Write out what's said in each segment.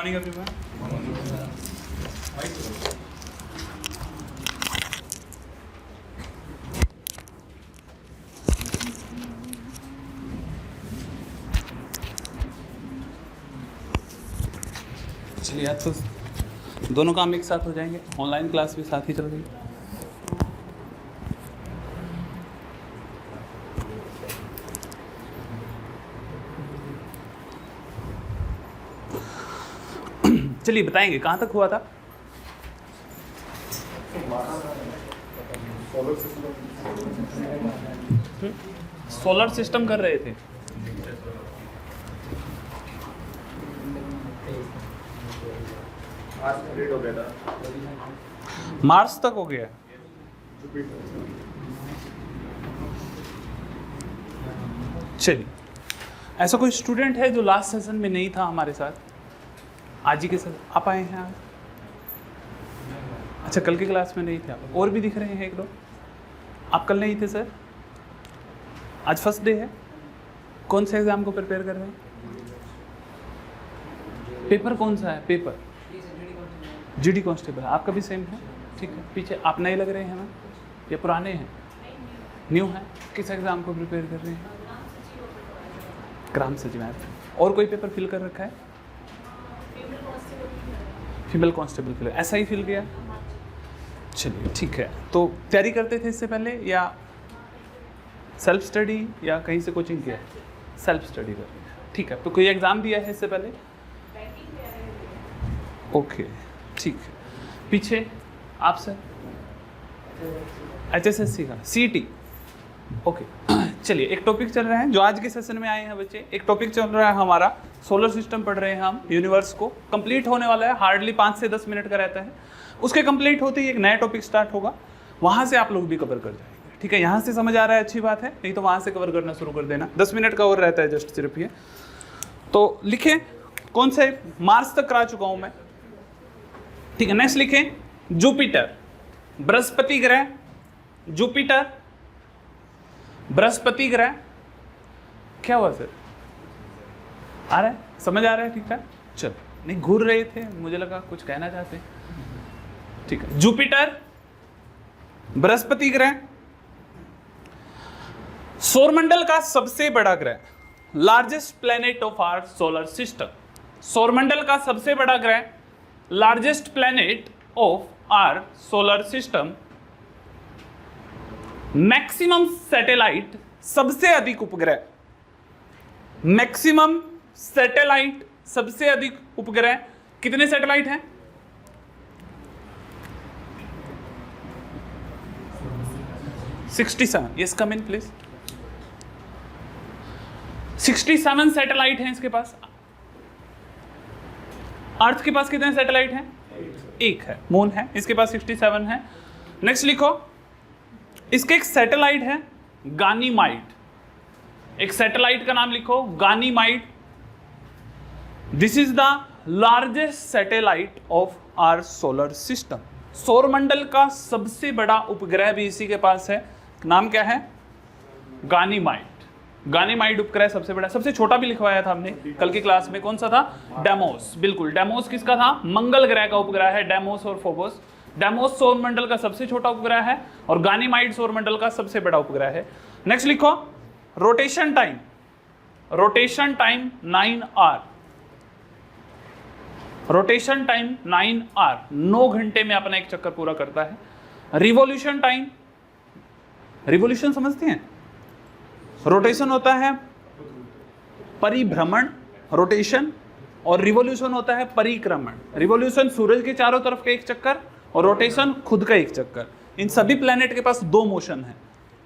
Morning everyone. चलिए आज तो दोनों काम एक साथ हो जाएंगे, ऑनलाइन क्लास भी साथ ही चल रही है। चलिए बताएंगे कहाँ तक हुआ था। सोलर सिस्टम कर रहे थे। मार्स तक हो गया। चलिए, ऐसा कोई स्टूडेंट है जो लास्ट सेशन में नहीं था हमारे साथ? आज ही के साथ आप आए हैं आज? अच्छा, कल की क्लास में नहीं थे आप? और भी दिख रहे हैं एक दो। आप कल नहीं थे सर? आज फर्स्ट डे है। कौन से एग्जाम को प्रिपेयर कर रहे हैं? पेपर कौन सा है? Paper GD constable. आपका भी सेम है? ठीक है। पीछे आप नए लग रहे हैं ना, या पुराने हैं? न्यू हैं। किस एग्जाम को प्रिपेयर कर रहे हैं? ग्राम सचिव। और कोई पेपर फिल कर रखा है? फीमेल कांस्टेबल फिल, ऐसा ही फिल किया? चलिए ठीक है। तो तैयारी करते थे इससे पहले, या सेल्फ स्टडी, या कहीं से कोचिंग किया? सेल्फ स्टडी कर रहे हैं। ठीक है। तो कोई एग्जाम दिया है इससे पहले? ओके ठीक है। पीछे आप सर? HSSC का सीईटी। ओके चलिए, एक टॉपिक चल रहा है जो आज के सेशन में आए हैं बच्चे। एक टॉपिक चल रहा है हमारा, सोलर सिस्टम पढ़ रहे हैं हम। यूनिवर्स को कंप्लीट होने वाला है, हार्डली 5 से 10 मिनट का रहता है। उसके कंप्लीट होते ही एक नया टॉपिक स्टार्ट होगा, वहाँ से आप लोग भी कवर कर जाएंगे। ठीक है, यहाँ से समझ आ रहा है, अच्छी बात है। नहीं तो वहाँ से कवर करना शुरू कर देना। 10 मिनट का और रहता है जस्ट सिर्फ ये। तो लिखें कौन से, मार्स तक करा चुका हूँ मैं। ठीक है, नेक्स्ट लिखें जुपिटर, बृहस्पति ग्रह। जुपिटर बृहस्पति ग्रह। क्या हुआ सर? आ रहा है? समझ आ रहा है? ठीक ठाक। चलो, नहीं घूर रहे थे, मुझे लगा कुछ कहना चाहते। ठीक है, जुपिटर बृहस्पति ग्रह सौरमंडल का सबसे बड़ा ग्रह, largest planet of our solar system. सौरमंडल का सबसे बड़ा ग्रह, largest planet of our solar system. Maximum satellite, सबसे अधिक उपग्रह। मैक्सिमम सैटेलाइट, सबसे अधिक उपग्रह। कितने सैटेलाइट हैं? 67। Yes, come in please. 67 satellite हैं इसके पास। अर्थ के पास कितने सैटेलाइट हैं? एक है, मून है। इसके पास 67 है। नेक्स्ट लिखो, इसके एक सैटेलाइट है गानीमाइड। एक सैटेलाइट का नाम लिखो Ganymede. This is the largest satellite of our solar system. सौरमंडल का सबसे बड़ा उपग्रह भी इसी के पास है। नाम क्या है? गानीमाइड। गानीमाइड उपग्रह सबसे बड़ा। सबसे छोटा भी लिखवाया था हमने कल की क्लास में। कौन सा था? डेमोस। बिल्कुल, डेमोस किसका था? मंगल ग्रह का उपग्रह है डेमोस और फोबोस। डेमोस सौरमंडल का सबसे छोटा उपग्रह है और गानीमाइड सौरमंडल का सबसे बड़ा उपग्रह है। नेक्स्ट लिखो, rotation time. Rotation time 9 hour. Rotation time 9 hour, 9 घंटे में अपना एक चक्कर पूरा करता है। रिवॉल्यूशन टाइम, रिवॉल्यूशन समझते हैं? रोटेशन होता है परिभ्रमण, रोटेशन, और रिवॉल्यूशन होता है परिक्रमण। रिवॉल्यूशन सूरज के चारों तरफ का एक चक्कर, और रोटेशन खुद का एक चक्कर। इन सभी प्लैनेट के पास 2 मोशन है।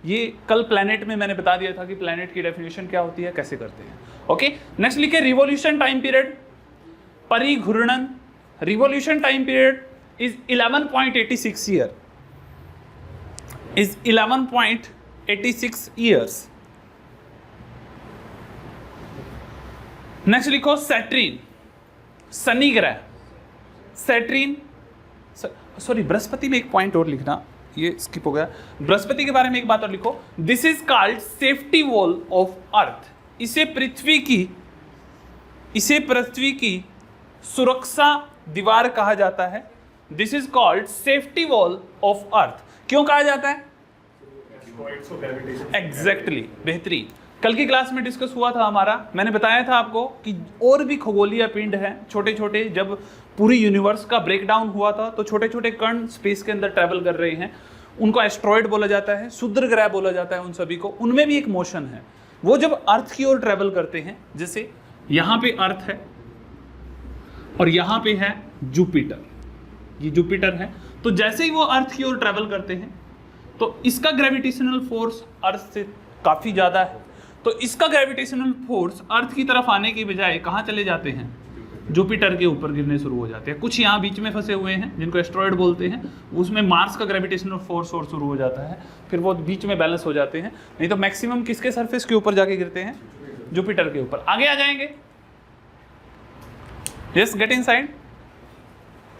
ये कल प्लैनेट में मैंने बता दिया था कि प्लैनेट की डेफिनेशन क्या होती है, कैसे करते हैं। ओके, नेक्स्ट लिखे रिवॉल्यूशन टाइम पीरियड, परिघूर्णन। Revolution time period is 11.86 year, is 11.86 years. Next लिखो सैटर्न, शनि ग्रह। सैटर्न, सॉरी बृहस्पति में एक पॉइंट और लिखना, ये स्किप हो गया। बृहस्पति के बारे में एक बात और लिखो, this is called safety wall of earth. इसे पृथ्वी की सुरक्षा दीवार कहा जाता है। This is called safety wall of earth. क्यों कहा जाता है? एग्जैक्टली, बेहतरीन। कल की क्लास में डिस्कस हुआ था हमारा, मैंने बताया था आपको कि और भी खगोलीय पिंड हैं छोटे छोटे। जब पूरी यूनिवर्स का ब्रेकडाउन हुआ था तो छोटे छोटे कण स्पेस के अंदर ट्रैवल कर रहे हैं, उनको एस्ट्रॉयड बोला जाता है, क्षुद्र ग्रह बोला जाता है उन सभी को। उनमें भी एक मोशन है, वो जब अर्थ की ओर ट्रैवल करते हैं, जैसे यहाँ पे अर्थ है और यहाँ पे है जुपिटर, ये जुपिटर है, तो जैसे ही वो अर्थ की ओर ट्रैवल करते हैं तो इसका ग्रेविटेशनल फोर्स अर्थ से काफ़ी ज़्यादा है, तो इसका ग्रेविटेशनल फोर्स अर्थ की तरफ आने की बजाय कहाँ चले जाते हैं? जुपिटर के ऊपर गिरने शुरू हो जाते हैं। कुछ यहाँ बीच में फंसे हुए हैं जिनको एस्ट्रॉयड बोलते हैं, उसमें मार्स का ग्रेविटेशनल फोर्स और शुरू हो जाता है, फिर वो बीच में बैलेंस हो जाते हैं। नहीं तो मैक्सिमम किसके सरफेस के ऊपर जाके गिरते हैं? जुपिटर के ऊपर। आगे आ जाएंगे, यस, गेट इनसाइड,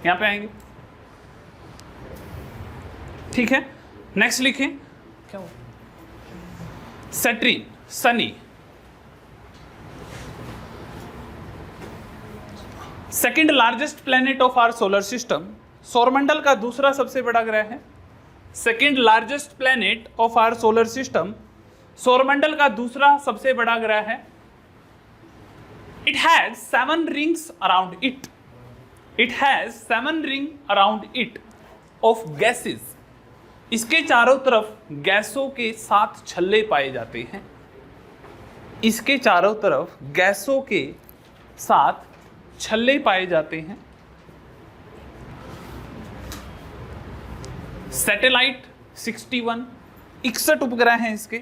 यहाँ पे आएंगे, ठीक है। नेक्स्ट लिखें, क्या हो? सैटर्न, सनी, second largest planet of our solar system, सौरमंडल का दूसरा सबसे बड़ा ग्रह है। Second largest planet of our solar system, सौरमंडल का दूसरा सबसे बड़ा ग्रह है। It has 7 rings around it, it has 7 ring around it of gases. इसके चारों तरफ गैसों के 7 छल्ले पाए जाते हैं, इसके चारों तरफ गैसों के 7 छल्ले पाए जाते हैं। सैटेलाइट 61, 61 उपग्रह हैं इसके।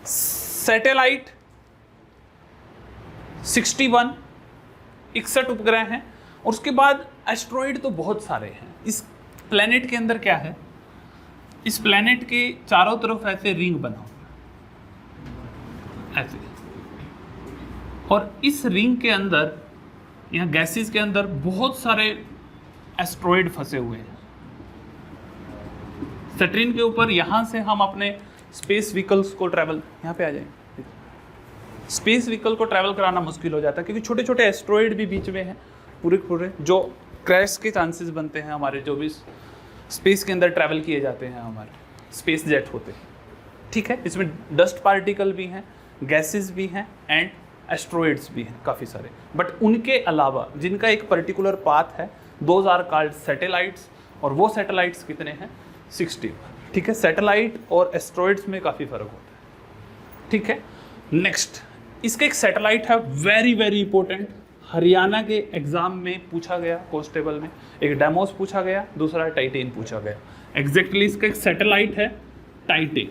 सैटेलाइट 61, 61 उपग्रह हैं। और उसके बाद एस्ट्रॉइड तो बहुत सारे हैं। इस प्लेनेट के अंदर क्या है? इस प्लेनेट के चारों तरफ ऐसे रिंग बना हुआ है, ऐसे, और इस रिंग के अंदर, यहाँ गैसेस के अंदर बहुत सारे एस्ट्रॉइड फंसे हुए हैं। सैटर्न के ऊपर यहाँ से हम अपने स्पेस व्हीकल्स को ट्रैवल, यहाँ पे आ जाएंगे, स्पेस व्हीकल को ट्रैवल कराना मुश्किल हो जाता है क्योंकि छोटे छोटे एस्ट्रॉइड भी बीच में हैं पूरे जो क्रैश के चांसेस बनते हैं। हमारे जो भी स्पेस के अंदर ट्रैवल किए जाते हैं, हमारे स्पेस जेट होते हैं, ठीक है। इसमें डस्ट पार्टिकल भी हैं, गैसेस भी हैं एंड एस्ट्रॉइड्स भी हैं काफ़ी सारे। बट उनके अलावा जिनका एक पर्टिकुलर पाथ है, दोज आर कॉल्ड सैटेलाइट्स। और वो सैटेलाइट्स कितने हैं? 60, ठीक है। सैटेलाइट और एस्ट्रॉइड्स में काफ़ी फर्क होता है, ठीक है। नेक्स्ट, इसका एक सैटेलाइट है वेरी वेरी इंपॉर्टेंट, हरियाणा के एग्जाम में पूछा गया, कांस्टेबल में। एक डेमोस पूछा गया, दूसरा टाइटेन पूछा गया। एग्जैक्टली इसका एक सैटेलाइट है टाइटेन,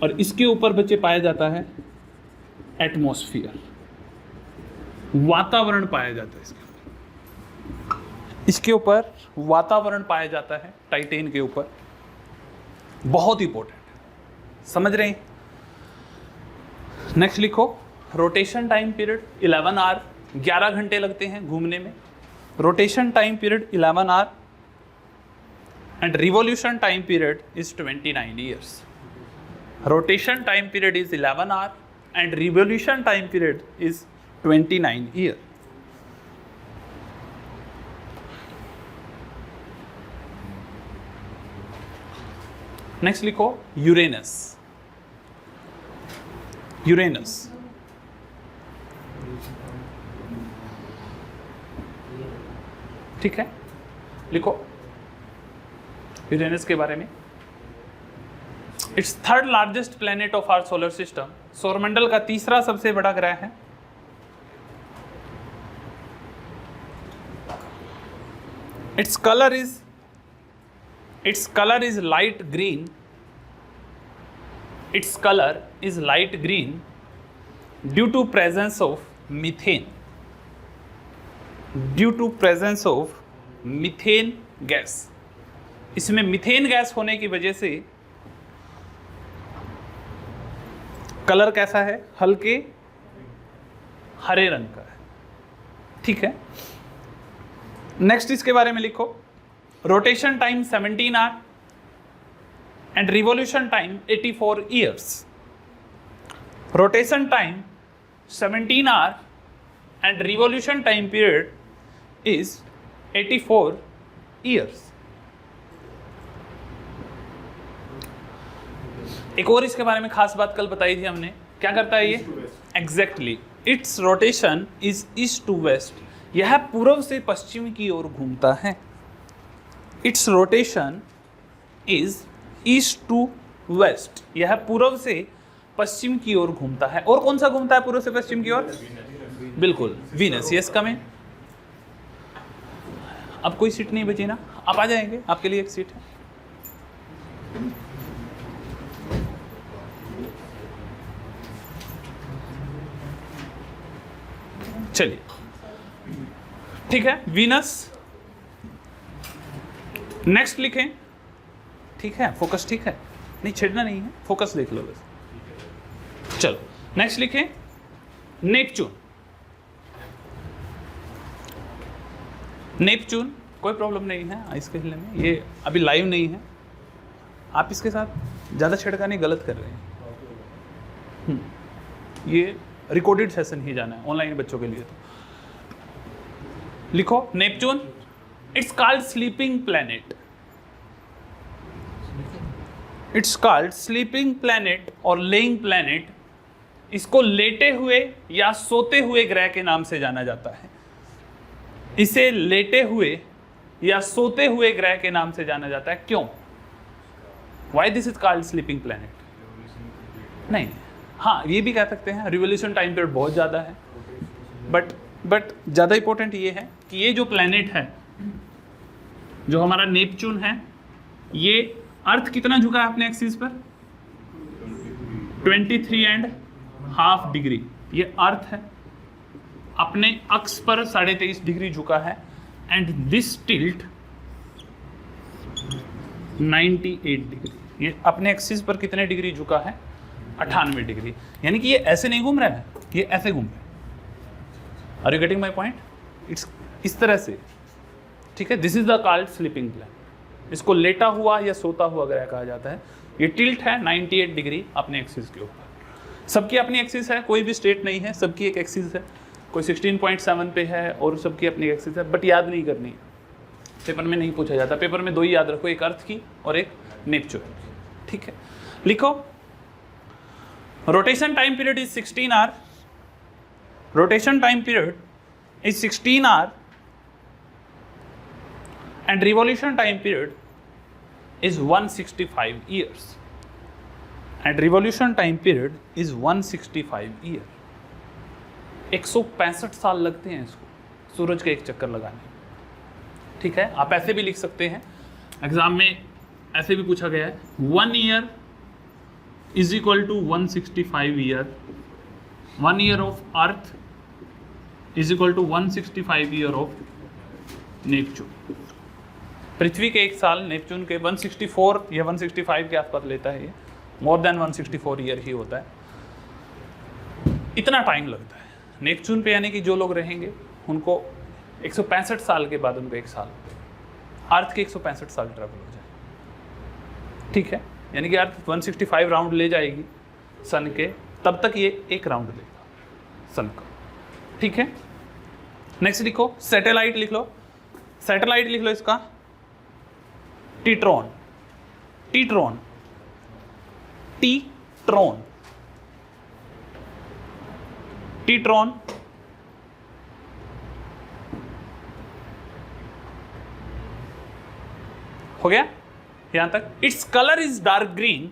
और इसके ऊपर बच्चे पाया जाता है एटमॉस्फेयर, वातावरण पाया जाता है इसके ऊपर वातावरण पाया जाता है टाइटेन के ऊपर। बहुत इंपॉर्टेंट, समझ रहे हैं? नेक्स्ट लिखो, रोटेशन टाइम पीरियड 11 आवर, 11 घंटे लगते हैं घूमने में। Rotation time period 11 hour and revolution time period is 29 years. Rotation time period is 11 hour and revolution time period is 29 year. Next लिखो यूरेनस, यूरेनस, ठीक है। लिखो यूरेनस के बारे में। It's third largest planet of our solar system, सौरमंडल का तीसरा सबसे बड़ा ग्रह है। Its colour is light green, its colour is light green due to presence of methane, due to presence of methane gas. इसमें मीथेन गैस होने की वजह से कलर कैसा है? हल्के हरे रंग का है, ठीक है। नेक्स्ट इसके बारे में लिखो, rotation time 17 hour and revolution time 84 years. Rotation time 17 hour and revolution time period is 84 years. एक और इसके बारे में खास बात कल बताई थी हमने, क्या करता है ये? Exactly, its rotation is east to west, यह पूर्व से पश्चिम की ओर घूमता है। Its rotation is east to west, यह पूर्व से पश्चिम की ओर घूमता है। और कौन सा घूमता है पूर्व से पश्चिम की ओर? बिल्कुल, वीनस। यस, कम इन। अब कोई सीट नहीं बची ना, आप आ जाएंगे, आपके लिए एक सीट है। चलिए, ठीक है, वीनस। नेक्स्ट लिखें, ठीक है, फोकस, ठीक है, नहीं छेड़ना नहीं है, फोकस देख लो बस। चलो नेक्स्ट लिखें, नेपच्यून। नेपच्यून कोई प्रॉब्लम नहीं है इसके हिलने में, ये अभी लाइव नहीं है, आप इसके साथ ज़्यादा छेड़खानी गलत कर रहे हैं। ये रिकॉर्डेड सेशन ही जाना है ऑनलाइन बच्चों के लिए। तो लिखो Neptune, it's called sleeping planet. It's called sleeping planet और लेइंग प्लैनेट। इसको लेटे हुए या सोते हुए ग्रह के नाम से जाना जाता है। इसे लेटे हुए या सोते हुए ग्रह के नाम से जाना जाता है। क्यों? Why this is called sleeping planet? नहीं, हाँ ये भी कह सकते हैं रिवोल्यूशन टाइम पीरियड बहुत ज़्यादा है, बट ज़्यादा इंपॉर्टेंट ये है कि ये जो प्लैनेट है, जो हमारा नेपच्यून है, ये अर्थ कितना झुका है अपने एक्सिस पर? 23.5 डिग्री। ये अर्थ है, अपने अक्ष पर 23.5 डिग्री झुका है। And this tilt 98 degree. ये अपने एक्सिस पर कितने डिग्री झुका है? 98 डिग्री। यानी कि ये ऐसे नहीं घूम रहा है, ये ऐसे घूम रहा है। Are you getting my point? It's इस तरह से, ठीक है। This is the called sleeping planet. इसको लेटा हुआ या सोता हुआ ग्रह कहा जाता है। ये टिल्ट है 98 डिग्री अपने एक्सिस के ऊपर। सबकी अपनी एक्सिस है, कोई भी स्टेट नहीं है, सबकी एक एक्सिस है। कोई 16.7 पे है और सबकी अपनी एक्सिस है, बट याद नहीं करनी है, पेपर में नहीं पूछा जाता। पेपर में दो ही याद रखो, एक अर्थ की और एक नेपच्यून की, ठीक है। लिखो, rotation time period is 16 hour. Rotation time period is 16 hour and revolution time period is 165 years and revolution time period is 165 year। 165 साल लगते हैं इसको सूरज के एक चक्कर लगाने में, ठीक है। आप ऐसे भी लिख सकते हैं, एग्जाम में ऐसे भी पूछा गया है, 1 year is equal to 165 year। 1 year of earth is equal to 165 year of Neptune. पृथ्वी के एक साल नेपच्यून के 164 या 165 के आसपास लेता है। ये मोर देन 164 ईयर ही होता है। इतना टाइम लगता है नेपच्यून पे, यानी कि जो लोग रहेंगे उनको 165 साल के बाद उनको एक साल, अर्थ के 165 साल ट्रैवल हो जाए, ठीक है। यानी कि अर्थ 165 राउंड ले जाएगी सन के, तब तक ये एक राउंड लेगा सन का, ठीक है। नेक्स्ट लिखो, सैटेलाइट लिख लो। सैटेलाइट लिख लो इसका, टीट्रॉन। टीट्रॉन, टीट्रॉन, टीट्रॉन। हो गया यहां तक? Its colour is dark green.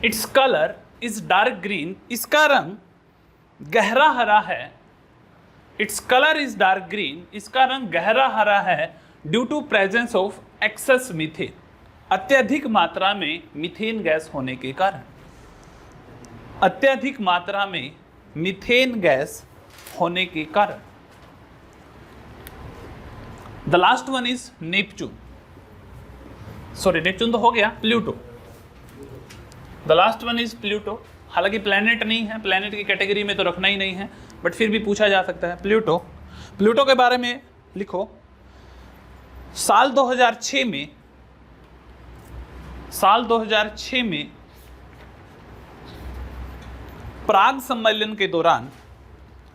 Its colour is dark green, इसका रंग गहरा हरा है। Its colour is dark green, इसका रंग गहरा हरा है due to presence of excess methane, अत्यधिक मात्रा में मीथेन गैस होने के कारण। अत्यधिक मात्रा में मीथेन गैस होने के कारण। The last one is Neptune. Sorry, Neptune तो हो गया, Pluto. The last one is Pluto. हालांकि प्लैनेट नहीं है, प्लैनेट की कैटेगरी में तो रखना ही नहीं है, बट फिर भी पूछा जा सकता है। प्लूटो, प्लूटो के बारे में लिखो, साल 2006 में प्राग सम्मेलन के दौरान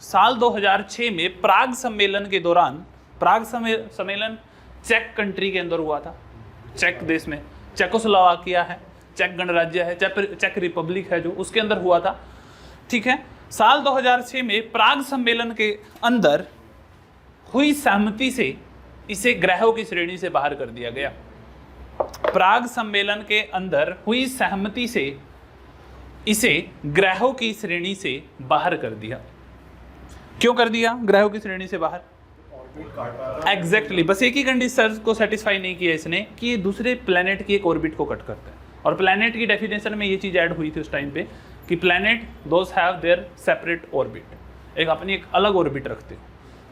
साल 2006 में प्राग सम्मेलन के दौरान, प्राग सम्मेलन चेक कंट्री के अंदर हुआ था, चेक देश में, चेकोस्लोवाकिया है, चेक गणराज्य है, चेक रिपब्लिक है जो, उसके अंदर हुआ था। ठीक है, साल 2006 में प्राग सम्मेलन के अंदर हुई सहमति से इसे ग्रहों की श्रेणी से बाहर कर दिया गया। प्राग सम्मेलन के अंदर हुई सहमति से इसे ग्रहों की श्रेणी से बाहर कर दिया। क्यों कर दिया ग्रहों की श्रेणी से बाहर? एग्जैक्टली, बस एक ही कंडीशन को सेटिस्फाई नहीं किया इसने कि ये दूसरे प्लेनेट की एक ऑर्बिट को कट करता है। और प्लेनेट की डेफिनेशन में ये चीज ऐड हुई थी उस टाइम पे कि planet those have their separate orbit, एक अपनी एक अलग ऑर्बिट रखते हो,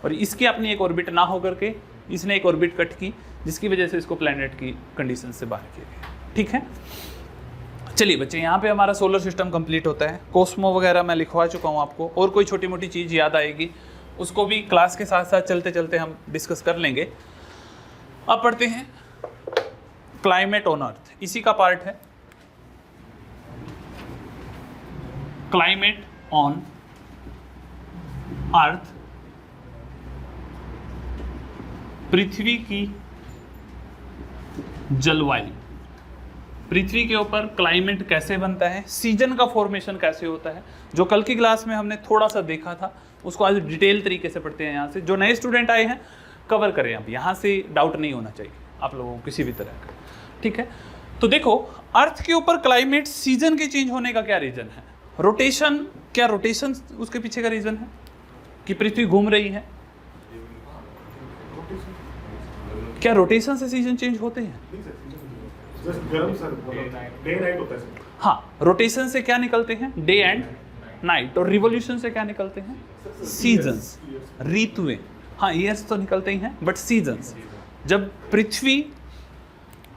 और इसकी अपनी एक ऑर्बिट ना होकर के इसने एक ऑर्बिट कट की, जिसकी वजह से इसको प्लेनेट की कंडीशन से बाहर किया गया। ठीक है, चलिए बच्चे, यहाँ पे हमारा सोलर सिस्टम कंप्लीट होता है। कोस्मो वगैरह मैं लिखवा चुका हूँ आपको, और कोई छोटी मोटी चीज़ याद आएगी उसको भी क्लास के साथ साथ चलते चलते हम डिस्कस कर लेंगे। अब पढ़ते हैं क्लाइमेट ऑन अर्थ, इसी का पार्ट है क्लाइमेट ऑन अर्थ, पृथ्वी की जलवायु, पृथ्वी के ऊपर क्लाइमेट कैसे बनता है, सीजन का फॉर्मेशन कैसे होता है, जो कल की क्लास में हमने थोड़ा सा देखा था, उसको आज डिटेल तरीके से पढ़ते हैं। यहाँ से जो नए स्टूडेंट आए हैं कवर करें, अब यहाँ से डाउट नहीं होना चाहिए आप लोगों को किसी भी तरह का। ठीक है, तो देखो अर्थ के ऊपर क्लाइमेट सीजन के चेंज होने का क्या रीजन है? रोटेशन, क्या रोटेशन उसके पीछे का रीजन है कि पृथ्वी घूम रही है? क्या रोटेशन से सीजन चेंज होते हैं? हाँ, रोटेशन से क्या निकलते हैं? Day and night. और रिवोल्यूशन से क्या निकलते हैं? सीजन्स, ऋतुएं। हाँ, ईयर्स तो निकलते ही हैं, बट सीजन्स। जब पृथ्वी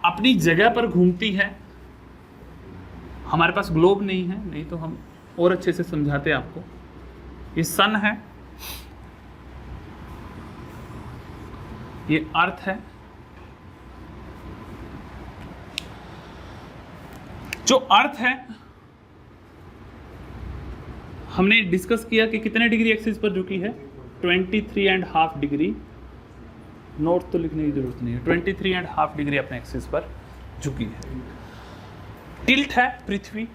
अपनी जगह पर घूमती है, हमारे पास ग्लोब नहीं है, नहीं तो हम और अच्छे से समझाते हैं आपको। ये सन है, ये अर्थ है। जो अर्थ है हमने डिस्कस किया कि कितने डिग्री एक्सिस पर झुकी है? 23.5 डिग्री। नॉर्थ तो लिखने की जरूरत नहीं है, 23.5 डिग्री अपने एक्सिस पर झुकी है। टिल्ट है पृथ्वी।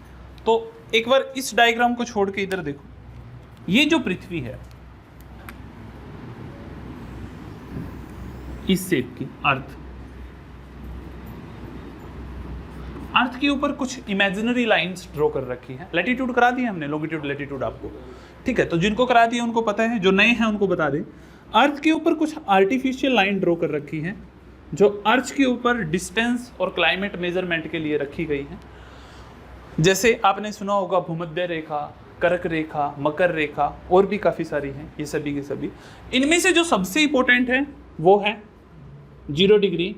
तो एक बार इस डायग्राम को छोड़ के इधर देखो, ये जो पृथ्वी है इस शेप की अर्थ, अर्थ के ऊपर कुछ इमेजिनरी लाइंस ड्रॉ कर रखी है। लैटिट्यूड करा दी हमने, लॉन्गिट्यूड लैटिट्यूड आपको, ठीक है। तो जिनको करा दिया उनको पता है, जो नए हैं उनको बता दें। अर्थ के ऊपर कुछ आर्टिफिशियल लाइन ड्रॉ कर रखी है जो अर्थ के ऊपर डिस्टेंस और क्लाइमेट मेजरमेंट के लिए रखी गई है। जैसे आपने सुना होगा भूमध्य रेखा, कर्क रेखा, मकर रेखा, और भी काफ़ी सारी हैं, ये सभी के सभी। इनमें से जो सबसे इंपॉर्टेंट है वो है 0 डिग्री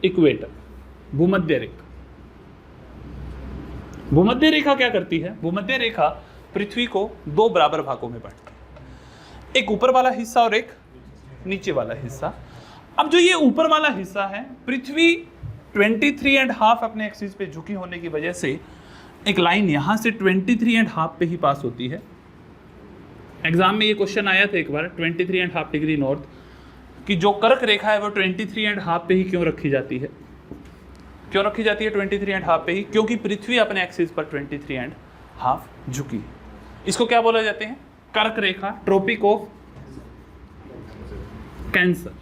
इक्वेटर, भूमध्य रेखा। भूमध्य रेखा क्या करती है? भूमध्य रेखा पृथ्वी को 2 बराबर भागों में बांटती है, एक ऊपर वाला हिस्सा और एक नीचे वाला हिस्सा। अब जो ये ऊपर वाला हिस्सा है, पृथ्वी 23.5 अपने एक्सिस पे झुकी होने की वजह से एक लाइन यहां से 23.5 पे ही पास होती है। एग्जाम में ये क्वेश्चन आया था एक बार, 23.5 डिग्री नॉर्थ की जो कर्क रेखा है वो 23.5 पे ही क्यों रखी जाती है? क्यों रखी जाती है 23.5 पे ही? क्योंकि पृथ्वी अपने एक्सिस पर 23.5 झुकी है। इसको क्या बोला जाते हैं? कर्क रेखा, ट्रॉपिक ऑफ कैंसर।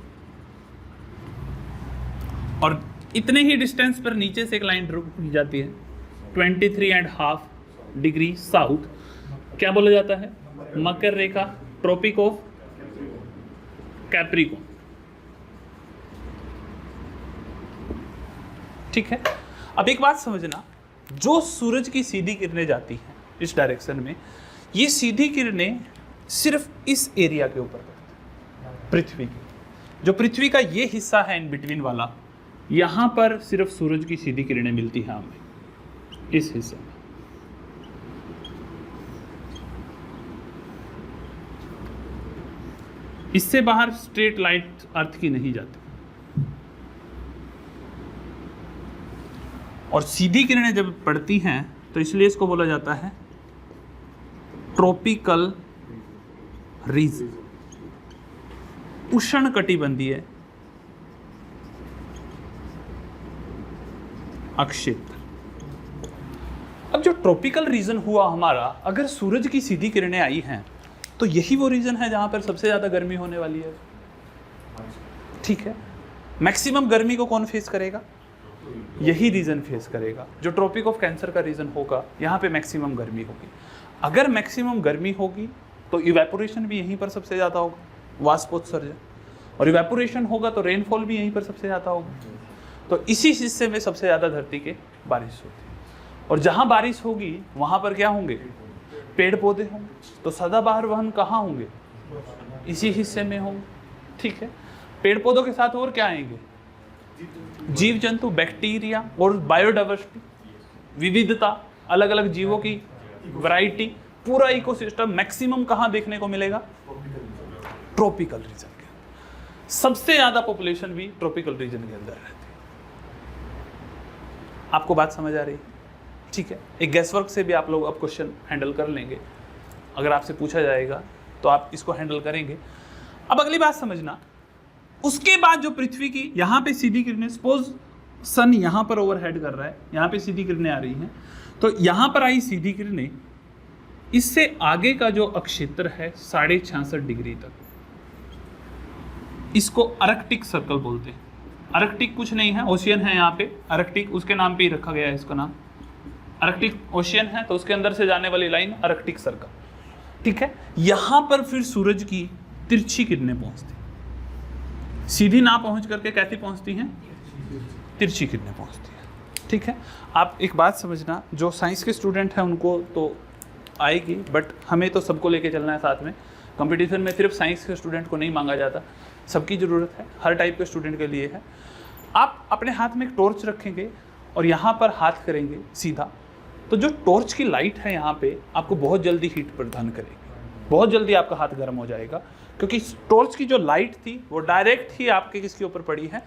और इतने ही डिस्टेंस पर नीचे से एक लाइन ड्रॉ की जाती है 23.5 डिग्री साउथ, क्या बोला जाता है? मकर रेखा, ट्रॉपिक ऑफ कैप्रिकॉर्न। ठीक है। अब एक बात समझना, जो सूरज की सीधी किरणें जाती हैं इस डायरेक्शन में, ये सीधी किरणें सिर्फ इस एरिया के ऊपर पड़ती हैं, पृथ्वी की। जो पृथ्वी का ये हिस्सा है इन बिटवीन वाला, यहाँ पर सिर्फ सूरज की सीधी किरणें मिलती हैं हमें, इस हिस्से में। इससे बाहर स्ट्रेट लाइट अर्थ की नहीं जाती। और सीधी किरणें जब पड़ती हैं तो इसलिए इसको बोला जाता है ट्रॉपिकल रीजन। उष्ण कटिबंधीय अक्षेत्र। अब जो ट्रॉपिकल रीजन हुआ हमारा, अगर सूरज की सीधी किरणें आई हैं तो यही वो रीजन है जहां पर सबसे ज्यादा गर्मी होने वाली है। ठीक है, मैक्सिमम गर्मी को कौन फेस करेगा? यही रीजन फेस करेगा। जो ट्रॉपिक ऑफ कैंसर का रीजन होगा, यहाँ पे मैक्सिमम गर्मी होगी। अगर मैक्सिमम गर्मी होगी तो इवेपोरेशन भी यहीं पर सबसे ज़्यादा होगा, वाष्पोत्सर्जन, और इवेपोरेशन होगा तो रेनफॉल भी यहीं पर सबसे ज़्यादा होगा। तो इसी हिस्से में सबसे ज़्यादा धरती के बारिश होती है, और जहाँ बारिश होगी वहाँ पर क्या होंगे? पेड़ पौधे होंगे। तो सदाबहार वन कहाँ होंगे? इसी हिस्से में होंगे। ठीक है, पेड़ पौधों के साथ और क्या आएंगे? जीव जंतु, बैक्टीरिया और बायोडाइवर्सिटी, विविधता, अलग अलग जीवों की वैरायटी, पूरा इकोसिस्टम मैक्सिमम कहाँ देखने को मिलेगा? ट्रॉपिकल रीजन के अंदर। सबसे ज्यादा पॉपुलेशन भी ट्रॉपिकल रीजन के अंदर रहती है। आपको बात समझ आ रही है? ठीक है, एक गैस वर्क से भी आप लोग अब क्वेश्चन हैंडल कर लेंगे। अगर आपसे पूछा जाएगा तो आप इसको हैंडल करेंगे। अब अगली बात समझना, उसके बाद जो पृथ्वी की यहाँ पे सीधी किरणें, सपोज सन यहाँ पर ओवरहेड कर रहा है, यहाँ पे सीधी किरणें आ रही हैं, तो यहाँ पर आई सीधी किरणें, इससे आगे का जो अक्षेत्र है 66.5 डिग्री तक, इसको आर्कटिक सर्कल बोलते हैं। आर्कटिक कुछ नहीं है, ओशियन है यहाँ पे, आर्कटिक उसके नाम पे ही रखा गया है इसका नाम। आर्कटिक ओशियन है तो उसके अंदर से जाने वाली लाइन आर्कटिक सर्कल। ठीक है, यहाँ पर फिर सूरज की तिरछी किरणें पहुँचती, सीधी ना पहुँच करके कैसी पहुँचती हैं? तिरछी किरणें पहुँचती हैं। ठीक है, आप एक बात समझना, जो साइंस के स्टूडेंट हैं उनको तो आएगी, बट हमें तो सबको लेके चलना है साथ में। कंपटीशन में सिर्फ साइंस के स्टूडेंट को नहीं मांगा जाता, सबकी ज़रूरत है, हर टाइप के स्टूडेंट के लिए है। आप अपने हाथ में एक टॉर्च रखेंगे और यहाँ पर हाथ करेंगे सीधा, तो जो टॉर्च की लाइट है यहाँ पे आपको बहुत जल्दी हीट प्रदान करेगी, बहुत जल्दी आपका हाथ गर्म हो जाएगा, क्योंकि टॉर्च की जो लाइट थी वो डायरेक्ट ही आपके किसके ऊपर पड़ी है?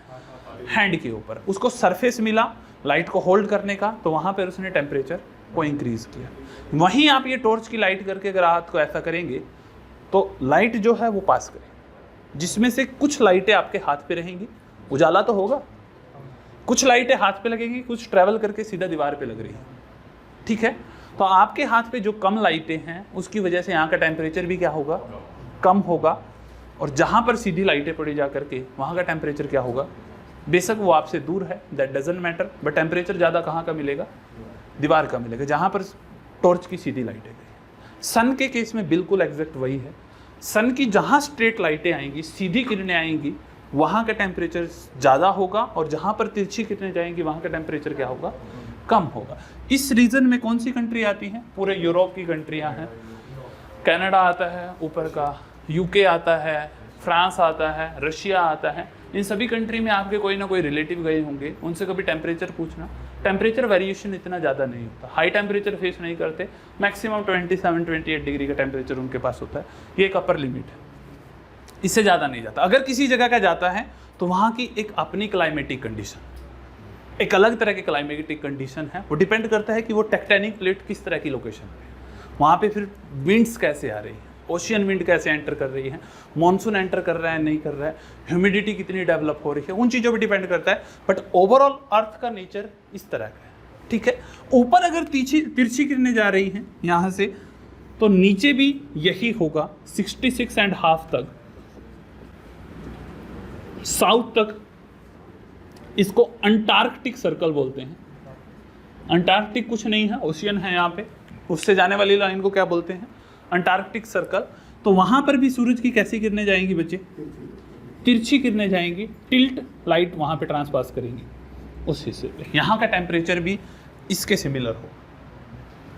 हैंड के ऊपर। उसको सरफेस मिला लाइट को होल्ड करने का, तो वहाँ पर उसने टेम्परेचर को इंक्रीज किया। वहीं आप ये टॉर्च की लाइट करके अगर हाथ को ऐसा करेंगे तो लाइट जो है वो पास करेगी, जिसमें से कुछ लाइटें आपके हाथ पे रहेंगी, उजाला तो होगा, कुछ लाइटें हाथ पे लगेंगी, कुछ ट्रैवल करके सीधा दीवार पे लग रही है। ठीक है, तो आपके हाथ पे जो कम लाइटें हैं उसकी वजह से यहाँ का टेम्परेचर भी क्या होगा? कम होगा, और जहाँ पर सीधी लाइटें पड़ी जा करके वहाँ का टेम्परेचर क्या होगा? बेशक वो आपसे दूर है, that doesn't matter, but temperature ज़्यादा कहाँ का मिलेगा? दीवार का मिलेगा, जहाँ पर टॉर्च की सीधी लाइटें गई। सन के केस में बिल्कुल एग्जैक्ट वही है। सन की जहाँ स्ट्रेट लाइटें आएंगी, सीधी किरणें आएंगी, वहाँ का टेम्परेचर ज़्यादा होगा, और जहाँ पर तिरछी किरणें जाएंगी वहाँ का टेम्परेचर क्या होगा? कम होगा। इस रीजन में कौन सी कंट्री आती हैं? पूरे यूरोप की कंट्रियाँ हैं, कनाडा आता है ऊपर का, यूके आता है, फ्रांस आता है, रशिया आता है। इन सभी कंट्री में आपके कोई ना कोई रिलेटिव गए होंगे, उनसे कभी टेम्परेचर पूछना। टेम्परेचर वेरिएशन इतना ज़्यादा नहीं होता, हाई टेम्परेचर फेस नहीं करते, मैक्सिमम 27-28 डिग्री का टेम्परेचर उनके पास होता है। ये एक अपर लिमिट है, इससे ज़्यादा नहीं जाता। अगर किसी जगह का जाता है तो वहाँ की एक अपनी क्लाइमेटिक कंडीशन, एक अलग तरह की क्लाइमेटिक कंडीशन है। वो डिपेंड करता है कि वो टेक्टोनिक प्लेट किस तरह की लोकेशन पे है, वहाँ पे फिर विंड्स कैसे आ रही है, ओशियन विंड कैसे एंटर कर रही है, मॉनसून एंटर कर रहा है नहीं कर रहा है, ह्यूमिडिटी कितनी डेवलप हो रही है, उन चीज़ों पे डिपेंड करता है। बट ओवरऑल अर्थ का नेचर इस तरह का है। ठीक है, ऊपर अगर तिरछी किरणें जा रही हैं यहाँ से, तो नीचे भी यही होगा, 66.5 तक, साउथ तक। इसको अंटार्कटिक सर्कल बोलते हैं। अंटार्कटिक कुछ नहीं है, ओशियन है यहाँ पे, उससे जाने वाली लाइन को क्या बोलते हैं? Antarctic circle. तो वहाँ पर भी सूरज की कैसी किरणें जाएंगी बच्चे? तिरछी किरणें जाएंगी, टिल्ट लाइट वहाँ पे ट्रांसपास करेंगी उस हिस्से पे। यहाँ का टेम्परेचर भी इसके सिमिलर हो,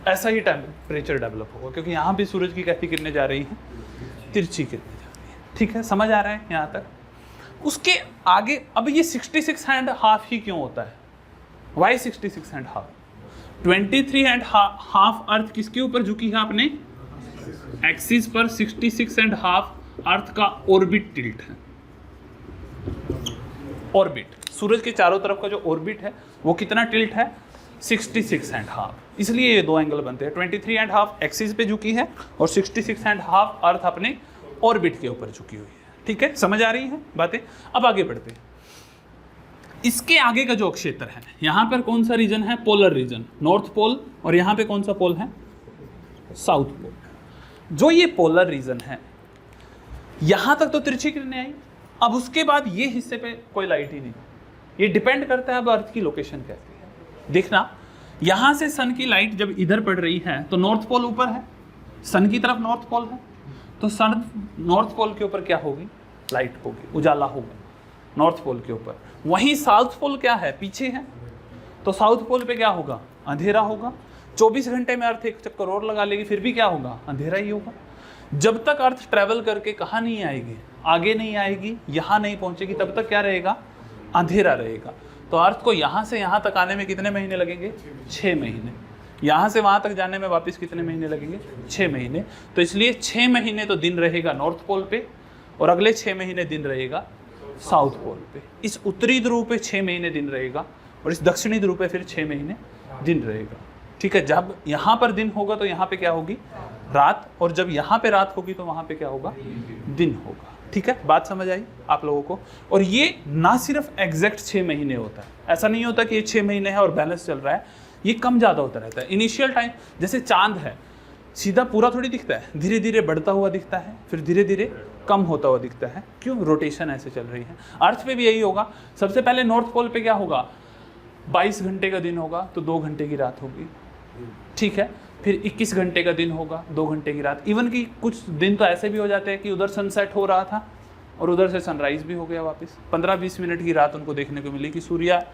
ऐसा ही टेम्परेचर डेवलप होगा, क्योंकि यहाँ भी सूरज की कैसी किरणें जा रही हैं? तिरछी किरणें जा रही हैं। ठीक है, समझ आ रहा है यहाँ तक? उसके आगे अब ये 66.5 ही क्यों होता है? वाई 66.5? 23.5 अर्थ किसके ऊपर झुकी है आपने? एक्सिस पर। 66.5 अर्थ का ऑर्बिट टिल्ट है। ऑर्बिट, सूरज के चारों तरफ का जो ऑर्बिट है वो कितना टिल्ट है? 66.5। इसलिए ये दो एंगल बनते हैं, 23.5 एक्सिस पे झुकी है और 66.5 अर्थ अपने ऑर्बिट के ऊपर झुकी हुई है। ठीक है, समझ आ रही है बातें? अब आगे बढ़ते हैं। इसके आगे का जो क्षेत्र है, यहाँ पर कौन सा रीजन है? पोलर रीजन, नॉर्थ पोल, और यहाँ पे कौन सा पोल है? South pole. जो ये पोलर रीजन है, यहाँ तक तो तिरछी किरणें आई, अब उसके बाद ये हिस्से पे कोई लाइट ही नहीं। ये डिपेंड करता है अब अर्थ की लोकेशन कैसी है। देखना, यहाँ से सन की लाइट जब इधर पड़ रही है तो नॉर्थ पोल ऊपर है, सन की तरफ नॉर्थ पोल है, तो सन नॉर्थ पोल के ऊपर क्या होगी? लाइट होगी, उजाला होगा नॉर्थ पोल के ऊपर। वहीं साउथ पोल क्या है? पीछे है, तो साउथ पोल पे क्या होगा? अंधेरा होगा। 24 घंटे में अर्थ एक चक्कर और लगा लेगी, फिर भी क्या होगा? अंधेरा ही होगा। जब तक अर्थ ट्रैवल करके कहाँ नहीं आएगी, आगे नहीं आएगी, यहाँ नहीं पहुँचेगी, तब तक क्या रहेगा? अंधेरा रहेगा। तो अर्थ को यहाँ से यहाँ तक आने में कितने महीने लगेंगे? 6 महीने। यहाँ से वहाँ तक जाने में वापस कितने महीने लगेंगे? 6 महीने। तो इसलिए 6 महीने तो दिन रहेगा नॉर्थ पोल पे, और अगले 6 महीने दिन रहेगा साउथ पोल पे। इस उत्तरी ध्रुव पे 6 महीने दिन रहेगा, और इस दक्षिणी ध्रुव पे फिर 6 महीने दिन रहेगा। ठीक है, जब यहाँ पर दिन होगा तो यहाँ पे क्या होगी? रात, और जब यहाँ पे रात होगी तो वहाँ पे क्या होगा? दिन होगा। ठीक है, बात समझ आई आप लोगों को? और ये ना सिर्फ एग्जैक्ट 6 महीने होता है, ऐसा नहीं होता कि ये 6 महीने है और बैलेंस चल रहा है, ये कम ज़्यादा होता रहता है। इनिशियल टाइम, जैसे चांद है, सीधा पूरा थोड़ी दिखता है, धीरे धीरे बढ़ता हुआ दिखता है, फिर धीरे धीरे कम होता हुआ दिखता है। क्यों? रोटेशन ऐसे चल रही है। अर्थ पे भी यही होगा। सबसे पहले नॉर्थ पोल पे क्या होगा? 22 घंटे का दिन होगा तो 2 घंटे की रात होगी। ठीक है, फिर 21 घंटे का दिन होगा, 2 घंटे की रात। इवन कि कुछ दिन तो ऐसे भी हो जाते हैं कि उधर सनसेट हो रहा था और उधर से सनराइज भी हो गया वापस। 15-20 मिनट की रात उनको देखने को मिली कि सूर्य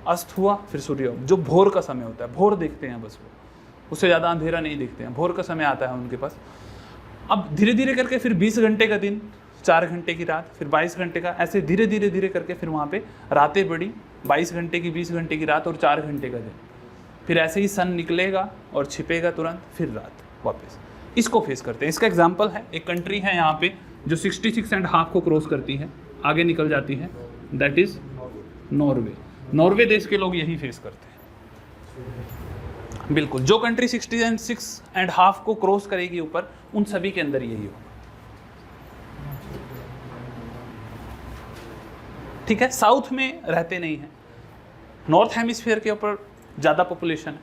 अस्त हुआ, फिर सूर्य, जो भोर का समय होता है, भोर देखते हैं बस वो, उससे ज़्यादा अंधेरा नहीं देखते हैं, भोर का समय आता है उनके पास। अब धीरे धीरे करके फिर 20 घंटे का दिन, 4 घंटे की रात, फिर 22 घंटे का, ऐसे धीरे धीरे धीरे करके फिर वहाँ पे रातें बढ़ी, 22 घंटे की, 20 घंटे की रात और 4 घंटे का दिन। फिर ऐसे ही सन निकलेगा और छिपेगा तुरंत, फिर रात वापस। इसको फेस करते हैं। इसका एग्जाम्पल है, एक कंट्री है यहाँ पे जो 66.5 को क्रॉस करती है, आगे निकल जाती है, दैट इज नॉर्वे। नॉर्वे देश के लोग यही फेस करते हैं। बिल्कुल, जो कंट्री 66.5 को क्रॉस करेगी ऊपर, उन सभी के अंदर यही होगा। ठीक है, साउथ में रहते नहीं है, नॉर्थ हेमिस्फीयर के ऊपर ज़्यादा पॉपुलेशन है।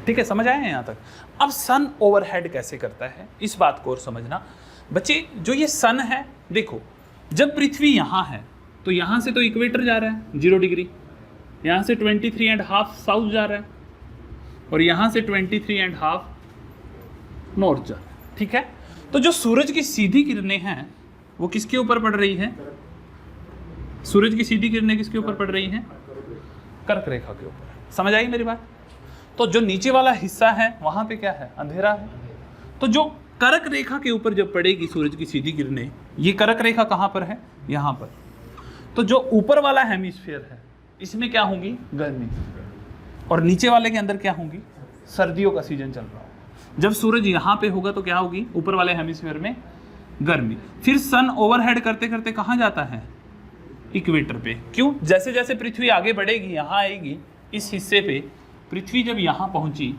ठीक है, समझ आए हैं यहाँ तक? अब सन ओवरहेड कैसे करता है, इस बात को और समझना बच्चे। जो ये सन है, देखो, जब पृथ्वी यहाँ है तो यहाँ से तो इक्वेटर जा रहा है 0 डिग्री, यहाँ से 23.5 साउथ जा रहा है, और यहाँ से 23.5 नॉर्थ जा रहा है। ठीक है, तो जो सूरज की सीधी किरणें हैं वो किसके ऊपर पड़ रही है? सूरज की सीधी किरणें किसके ऊपर पड़ रही हैं? कर्क रेखा के ऊपर। समझ आई मेरी बात? तो जो नीचे वाला हिस्सा है वहाँ पे क्या है? अंधेरा है। तो जो कर्क रेखा के ऊपर जब पड़ेगी सूरज की सीधी किरणें, ये कर्क रेखा कहाँ पर है? यहाँ पर। तो जो ऊपर वाला हेमिस्फीयर है इसमें क्या होगी? गर्मी। और नीचे वाले के अंदर क्या होगी? सर्दियों का सीजन चल रहा है। जब सूरज यहाँ पे होगा तो क्या होगी? ऊपर वाले हेमिस्फीयर में गर्मी। फिर सन ओवरहेड करते करते कहाँ जाता है? इक्वेटर पे। क्यों? जैसे जैसे पृथ्वी आगे बढ़ेगी, यहाँ आएगी इस हिस्से पे, पृथ्वी जब यहाँ पहुंची,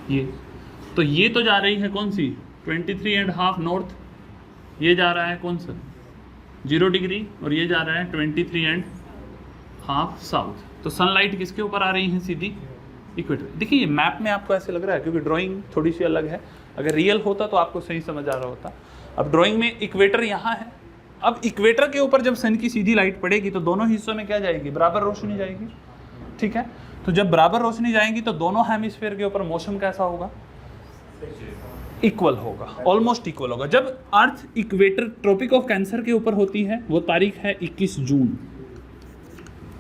ये तो जा रही है कौन सी? 23.5 नॉर्थ, ये जा रहा है कौन सा? 0 डिग्री, और ये जा रहा है 23.5 साउथ। तो सनलाइट किसके ऊपर आ रही है? सीधी इक्वेटर। देखिए ये मैप में आपको ऐसे लग रहा है क्योंकि ड्राइंग थोड़ी सी अलग है, अगर रियल होता तो आपको सही समझ आ रहा होता। अब ड्राइंग में इक्वेटर यहाँ है, अब इक्वेटर के ऊपर जब सन की सीधी लाइट पड़ेगी तो दोनों हिस्सों में क्या जाएगी? बराबर रोशनी जाएगी। ठीक है, तो जब बराबर रोशनी जाएगी तो दोनों हेमिस्फीयर के ऊपर मौसम कैसा होगा? इक्वल होगा, ऑलमोस्ट इक्वल होगा। जब अर्थ इक्वेटर ट्रॉपिक ऑफ कैंसर के ऊपर होती है, वो तारीख है 21 जून।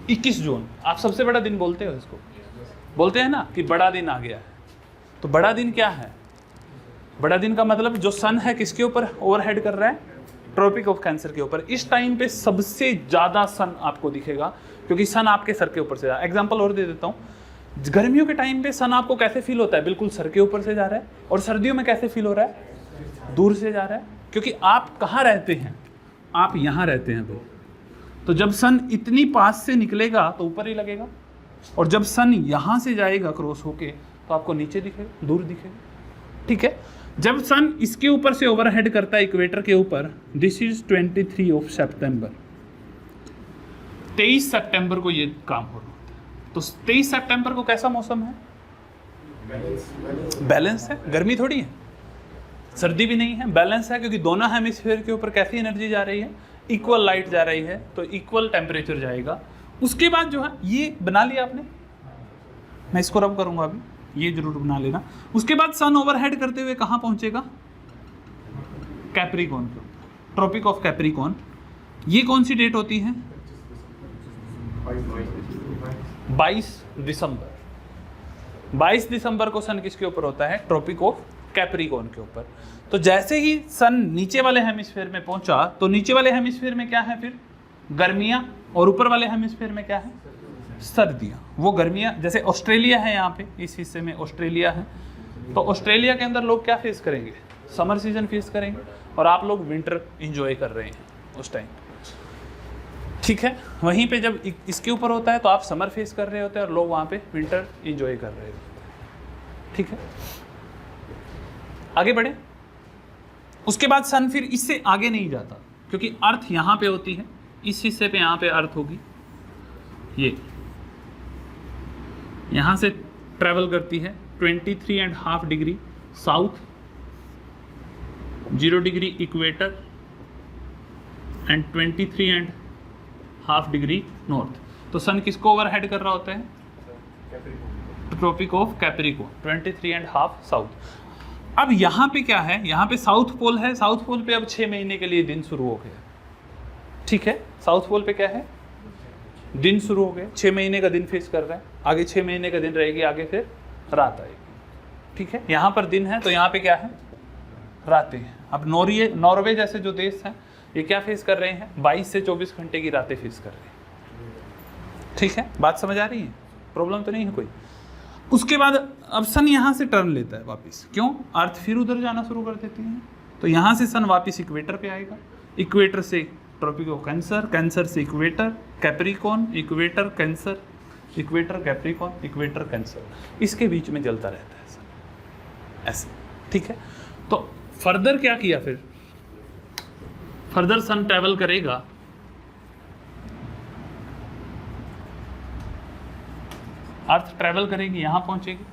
21 जून आप सबसे बड़ा दिन बोलते हो इसको, बोलते हैं ना कि बड़ा दिन आ गया है। तो बड़ा दिन क्या है? बड़ा दिन का मतलब जो सन है किसके ऊपर ओवरहेड कर रहा है? ट्रॉपिक ऑफ कैंसर के ऊपर। इस टाइम पे सबसे ज़्यादा सन आपको दिखेगा क्योंकि सन आपके सर के ऊपर से जा रहा है। एग्जाम्पल और दे देता हूँ, गर्मियों के टाइम पे सन आपको कैसे फील होता है? बिल्कुल सर के ऊपर से जा रहा है। और सर्दियों में कैसे फील हो रहा है? दूर से जा रहा है, क्योंकि आप कहाँ रहते हैं? आप यहाँ रहते हैं भाई। तो जब सन इतनी पास से निकलेगा तो ऊपर ही लगेगा, और जब सन यहाँ से जाएगा क्रॉस होके तो आपको नीचे दिखेगा, दूर दिखेगा, ठीक है। जब सन इसके ऊपर से ओवरहेड करता है इक्वेटर के ऊपर, दिस इज 23 ऑफ सितंबर, 23 सितंबर को ये काम हो रहा होता है। तो 23 सितंबर को कैसा मौसम है? बैलेंस है, गर्मी थोड़ी है, सर्दी भी नहीं है, बैलेंस है, क्योंकि दोनों हेमिस्फीयर के ऊपर कैसी एनर्जी जा रही है? इक्वल लाइट जा रही है, तो इक्वल टेम्परेचर जाएगा। उसके बाद जो है ये बना लिया आपने, मैं इसको रब करूंगा अभी, ये जरूर बना लेना। उसके बाद सन ओवरहेड करते हुए कहाँ पहुंचेगा? कैप्रिकॉन के ऊपर, ट्रॉपिक ऑफ कैप्रिकॉन। ये कौन सी डेट होती है? 22 दिसंबर। 22 दिसंबर को सन किसके ऊपर होता है? ट्रॉपिक ऑफ कैप्रिकॉन के ऊपर। तो जैसे ही सन नीचे वाले हेमिस्फीयर में पहुंचा, तो नीचे वाले हेमिस्फीयर में क्या है फिर? गर्मियां, और ऊपर वाले हेमिस्फीयर में क्या है? सर्दियां। वो गर्मियां, जैसे ऑस्ट्रेलिया है, यहाँ पे इस हिस्से में ऑस्ट्रेलिया है, तो ऑस्ट्रेलिया के अंदर लोग क्या फेस करेंगे? समर सीजन फेस करेंगे, और आप लोग विंटर इंजॉय कर रहे हैं उस टाइम, ठीक है। वहीं पे जब इसके ऊपर होता है तो आप समर फेस कर रहे होते हैं और लोग वहाँ पे विंटर इंजॉय कर रहे होते हैं, ठीक है। आगे बढ़े। उसके बाद सन फिर इससे आगे नहीं जाता, क्योंकि अर्थ यहाँ पे होती है, इस हिस्से पे यहाँ पे अर्थ होगी, ये यहाँ से ट्रेवल करती है 23.5 degree south, 0 degree equator and 23.5 degree north. तो सन किसको ओवरहेड कर रहा होता है? Tropic of Capricorn, 23.5 south. अब यहाँ पे क्या है? यहाँ पे साउथ पोल है, साउथ पोल पे अब 6 महीने के लिए दिन शुरू हो गए, ठीक है। साउथ पोल पे क्या है? दिन शुरू हो गए, 6 महीने का दिन फेस कर रहा है, आगे 6 महीने का दिन रहेगी, आगे फिर रात आएगी, ठीक है। यहाँ पर दिन है तो यहाँ पे क्या है? रातें हैं। अब नॉर्वे जैसे जो देश हैं, ये क्या फेस कर रहे हैं? 22 से 24 घंटे की रातें फेस कर रहे हैं, ठीक है। बात समझ आ रही है? प्रॉब्लम तो नहीं है कोई? उसके बाद अब सन यहाँ से टर्न लेता है वापस, क्यों? अर्थ फिर उधर जाना शुरू कर देती है, तो यहाँ से सन वापस इक्वेटर पे आएगा, इक्वेटर से ट्रॉपिक ऑफ कैंसर, कैंसर से equator, Capricorn, equator, cancer, equator, Capricorn, equator, cancer, इसके बीच में चलता रहता है सन, ऐसे, ठीक है। तो फर्दर क्या किया फिर? फर्दर सन ट्रैवल करेगा अर्थ ट्रैवल करेगी, यहां पहुंचेगी,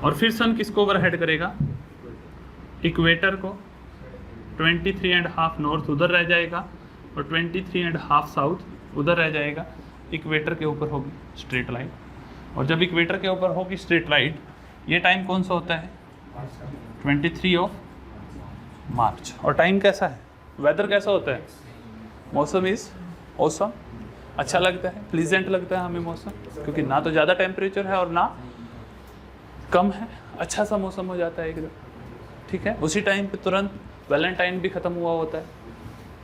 और फिर सन किसको ओवरहेड करेगा? इक्वेटर को, 23.5 नॉर्थ उधर रह जाएगा और 23.5 साउथ उधर रह जाएगा। इक्वेटर के ऊपर होगी स्ट्रेट लाइन, और जब इक्वेटर के ऊपर होगी स्ट्रेट लाइन, ये टाइम कौन सा होता है? 23 ऑफ मार्च। और टाइम कैसा है? वेदर कैसा होता है? मौसम इज ऑसम, अच्छा लगता है, प्लीजेंट लगता है हमें मौसम, क्योंकि ना तो ज़्यादा टेम्परेचर है और ना कम है, अच्छा सा मौसम हो जाता है एकदम, ठीक है। उसी टाइम पे तुरंत वैलेंटाइन भी ख़त्म हुआ होता है,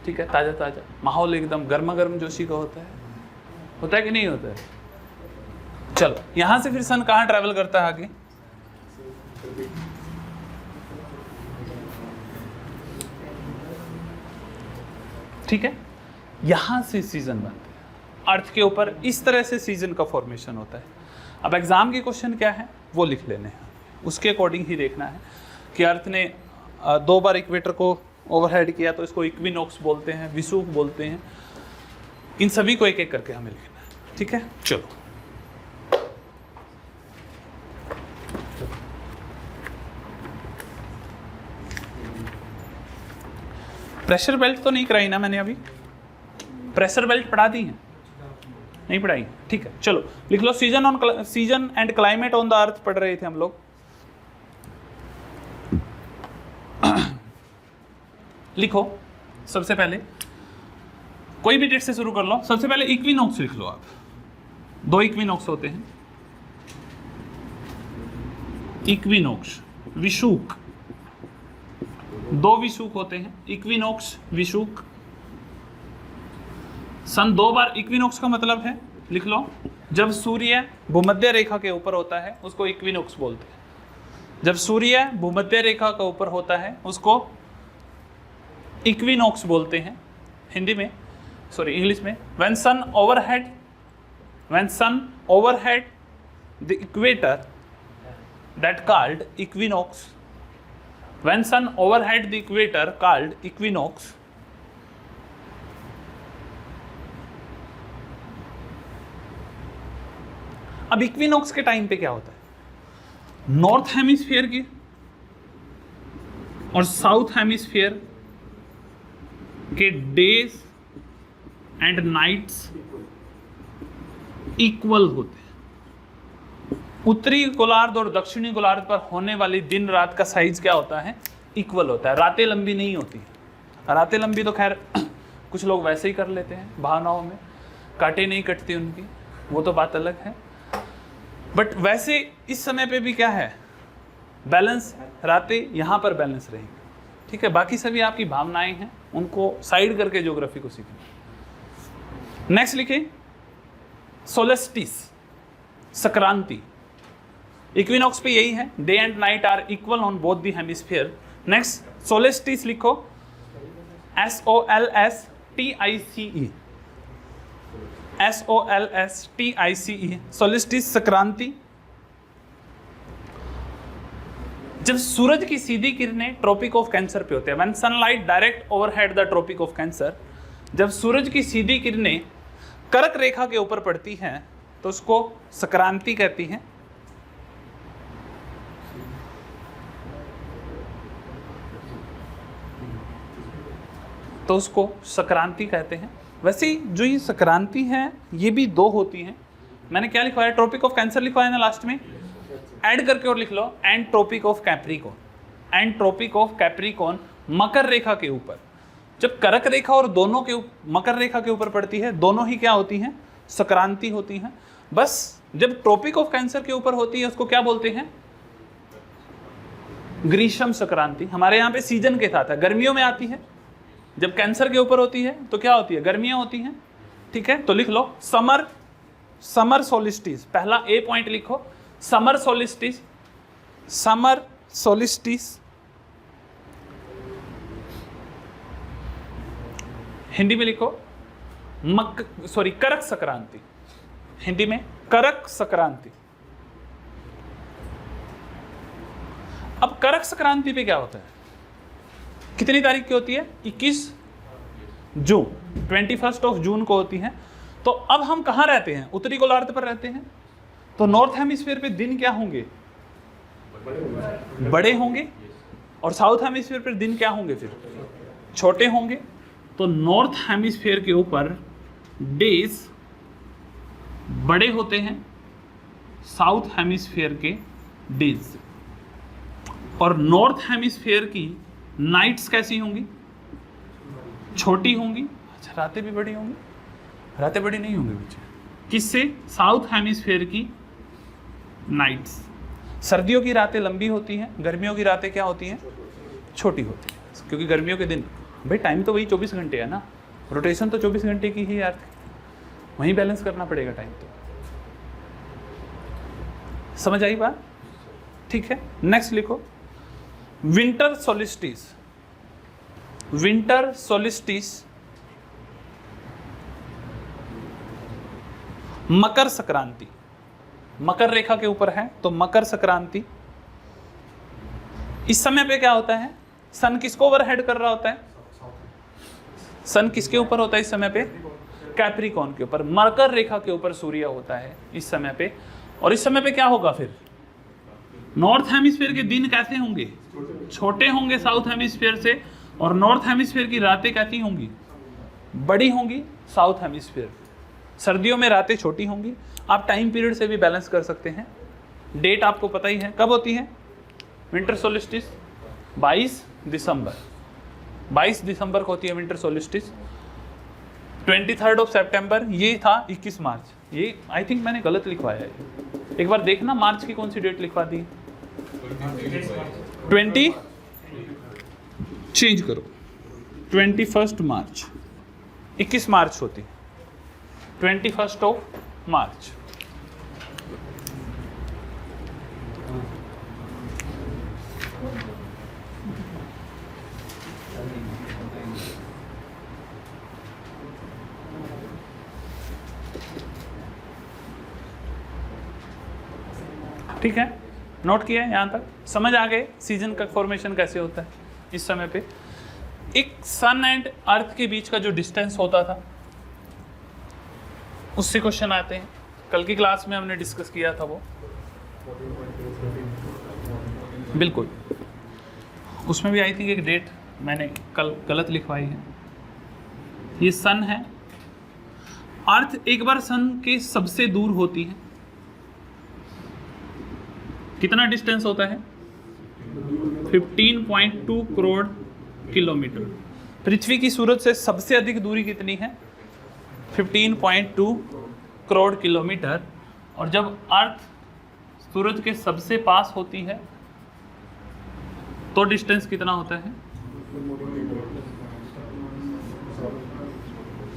ठीक है, ताज़ा ताज़ा माहौल एकदम गर्मा गर्म जोशी का होता है कि नहीं होता है? चलो, यहाँ से फिर सन कहाँ ट्रैवल करता है आगे? ठीक है, यहाँ से सीजन बनते हैं अर्थ के ऊपर, इस तरह से सीजन का फॉर्मेशन होता है। अब एग्जाम के क्वेश्चन क्या है वो लिख लेने हैं, उसके अकॉर्डिंग ही देखना है कि अर्थ ने 2 बार इक्वेटर को ओवरहेड किया, तो इसको इक्विनॉक्स बोलते हैं, विषुव बोलते हैं, इन सभी को एक एक करके हमें लिखना है, ठीक है। चलो, प्रेशर बेल्ट तो नहीं कराई ना मैंने अभी? प्रेशर बेल्ट पढ़ा दी है? नहीं पढ़ाई, ठीक है। चलो लिख लो, season and climate on the earth पढ़ रहे थे हम लोग। लिखो, सबसे पहले कोई भी डेट से शुरू कर लो। सबसे पहले इक्विनॉक्स लिख लो आप। 2 इक्विनॉक्स होते हैं, इक्विनॉक्स, विषुक, 2 विषुक होते हैं, इक्विनॉक्स, विषुक। सन 2 बार, इक्विनॉक्स का मतलब है, लिख लो, जब सूर्य भूमध्य रेखा के ऊपर होता है उसको इक्विनॉक्स बोलते हैं। जब सूर्य भूमध्य रेखा के ऊपर होता है उसको इक्विनॉक्स बोलते हैं हिंदी में, सॉरी इंग्लिश में। When sun overhead the equator that called equinox. When sun overhead the equator called equinox, अब इक्विनॉक्स के टाइम पे क्या होता है, नॉर्थ हेमिस्फीयर की और साउथ हेमिस्फीयर के डेज एंड नाइट्स इक्वल होते हैं। उत्तरी गोलार्ध और दक्षिणी गोलार्ध पर होने वाली दिन रात का साइज क्या होता है, इक्वल होता है। रातें लंबी नहीं होती, रातें लंबी तो खैर कुछ लोग वैसे ही कर लेते हैं भावनाओं में, कांटे नहीं कटती उनकी, वो तो बात अलग है। बट वैसे इस समय पे भी क्या है, बैलेंस है, रातें यहाँ पर बैलेंस रहेंगी, ठीक है। बाकी सभी आपकी भावनाएं हैं, उनको साइड करके ज्योग्राफी को सीखें। नेक्स्ट लिखे सोलेस्टिस, संक्रांति। इक्विनॉक्स पे यही है, day and night are equal on both the hemisphere. Next solstice लिखो, SOLSTICE, SOLSTICE, सोलेस्टिस, संक्रांति। जब सूरज की सीधी किरणें ट्रॉपिक ऑफ कैंसर पे होते हैं, when sunlight direct overhead the tropic of cancer, जब सूरज की सीधी किरणें कर्क रेखा के ऊपर पड़ती हैं तो उसको संक्रांति कहती हैं। तो उसको संक्रांति कहते हैं। वैसे जो ये संक्रांति है ये भी दो होती हैं। मैंने क्या लिखवाया, ट्रॉपिक ऑफ कैंसर लिखवाया ना लास्ट में, ऐड करके और लिख लो, and tropic of Capricorn, and tropic of Capricorn मकर रेखा के ऊपर। जब कर्क रेखा और दोनों के मकर रेखा के ऊपर पड़ती है, दोनों ही क्या होती हैं, संक्रांति होती हैं। बस जब ट्रॉपिक ऑफ कैंसर के ऊपर होती है उसको क्या बोलते हैं, ग्रीष्म संक्रांति। हमारे यहाँ पे सीजन के साथ है, गर्मियों में आती है। जब कैंसर के ऊपर होती है तो क्या होती है, गर्मियाँ होती हैं, ठीक है। तो लिख लो समर, समर सोलिस्टिस, पहला ए पॉइंट लिखो, summer solstice, summer solstice. Hindi में लिखो करक संक्रांति, हिंदी में करक संक्रांति। अब करक संक्रांति पे क्या होता है, कितनी तारीख की होती है, 21 जून, 21 ऑफ जून को होती है। तो अब हम कहाँ रहते हैं, उत्तरी गोलार्ध पर रहते हैं, तो नॉर्थ हेमिस्फीयर पे दिन क्या होंगे, बड़े होंगे, और साउथ हेमिस्फीयर पे दिन क्या होंगे, फिर छोटे होंगे। तो नॉर्थ हेमिस्फीयर के ऊपर डेज बड़े होते हैं, साउथ हेमिस्फीयर के डेज, और नॉर्थ हेमिस्फीयर की नाइट्स कैसी होंगी, छोटी होंगी। अच्छा, रातें भी बड़ी होंगी, रातें बड़ी नहीं होंगी बच्चे, किससे, साउथ हेमिस्फीयर की नाइट्स। सर्दियों की रातें लंबी होती हैं, गर्मियों की रातें क्या होती हैं, छोटी होती हैं। क्योंकि गर्मियों के दिन भाई टाइम तो वही 24 घंटे है ना, रोटेशन तो 24 घंटे की ही यार, वहीं बैलेंस करना पड़ेगा टाइम। तो समझ आई बात, ठीक है। नेक्स्ट लिखो winter solstice, winter solstice Makar Sankranti, मकर रेखा के ऊपर है तो मकर संक्रांति। इस समय पे क्या होता है, सन किसको ओवरहेड कर रहा होता है, सन किसके ऊपर होता है इस समय पे, कैप्रिकॉन के ऊपर, मकर रेखा के ऊपर सूर्य होता है इस समय पे। और इस समय पे क्या होगा, फिर नॉर्थ हेमिस्फीयर के दिन कैसे होंगे, छोटे होंगे साउथ हेमिस्फीयर से, और नॉर्थ हेमिस्फीयर की रातें कैसी होंगी, बड़ी होंगी साउथ हेमिस्फीयर। सर्दियों में रातें छोटी होंगी। आप टाइम पीरियड से भी बैलेंस कर सकते हैं। डेट आपको पता ही है कब होती है, विंटर सोलिस्टिस 22 दिसंबर, 22 दिसंबर को होती है विंटर सोलिस्टिस। 23 ऑफ सितंबर, ये था 21 मार्च। ये आई थिंक मैंने गलत लिखवाया है, एक बार देखना मार्च की कौन सी डेट लिखवा दी, 20 चेंज करो, 21 मार्च, 21 मार्च होती, 21 ऑफ मार्च। ठीक है, नोट किया है यहाँ तक, समझ आ गए सीजन का फॉर्मेशन कैसे होता है। इस समय पे एक सन एंड अर्थ के बीच का जो डिस्टेंस होता था उससे क्वेश्चन आते हैं। कल की क्लास में हमने डिस्कस किया था वो, बिल्कुल, उसमें भी आई थिंक एक डेट मैंने कल गलत लिखवाई है। ये सन है, अर्थ एक बार सन के सबसे दूर होती है, कितना डिस्टेंस होता है 15.2 करोड़ किलोमीटर। पृथ्वी की सूरज से सबसे अधिक दूरी कितनी है 15.2 करोड़ किलोमीटर। और जब अर्थ सूरज के सबसे पास होती है तो डिस्टेंस कितना होता है,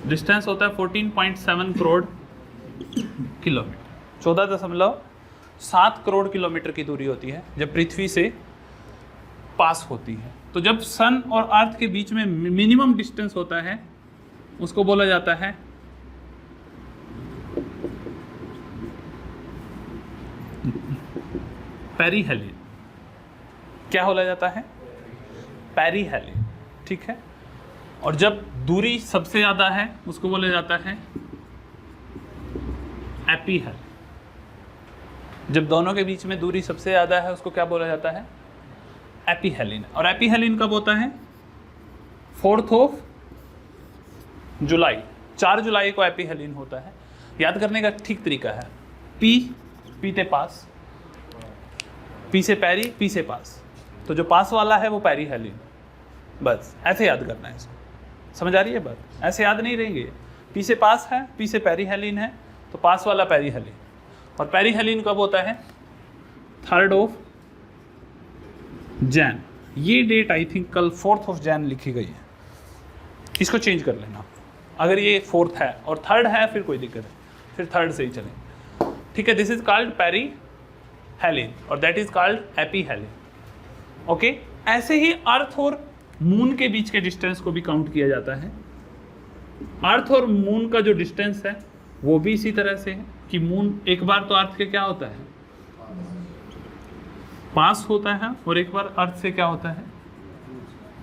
डिस्टेंस होता है 14.7 करोड़ किलोमीटर, 14.7 करोड़ किलोमीटर की दूरी होती है जब पृथ्वी से पास होती है। तो जब सन और अर्थ के बीच में मिनिमम डिस्टेंस होता है उसको बोला जाता है पेरिहेलियन। क्या बोला जाता है, पेरिहेलियन, ठीक है। और जब दूरी सबसे ज़्यादा है उसको बोला जाता है एपीहेलियन। जब दोनों के बीच में दूरी सबसे ज़्यादा है उसको क्या बोला जाता है, एपीहेलियन। और एपीहेलियन कब होता है 4 जुलाई, 4 जुलाई को एपीहेलियन होता है। याद करने का ठीक तरीका है, पी ते पास, पी से पैरी, पी से पास, तो जो पास वाला है वो पेरिहेलियन, बस ऐसे याद करना है इसको, समझ आ रही है बात, ऐसे याद नहीं रहेंगे। पी से पास है, पी से पेरिहेलियन है, तो पास वाला पेरिहेलियन। और पेरिहेलियन कब होता है 3 जैन। ये डेट आई थिंक कल 4 जैन लिखी गई है, इसको चेंज कर लेना। अगर ये 4 है और 3 है फिर कोई दिक्कत है, फिर 3 से ही चलें, ठीक है। दिस इज कॉल्ड पेरिहेलियन और दैट इज कॉल्ड एपीहेलियन। ओके, ऐसे ही अर्थ और मून के बीच के डिस्टेंस को भी काउंट किया जाता है। अर्थ और मून का जो डिस्टेंस है वो भी इसी तरह से है कि मून एक बार तो अर्थ के क्या होता है पास होता है और एक बार अर्थ से क्या होता है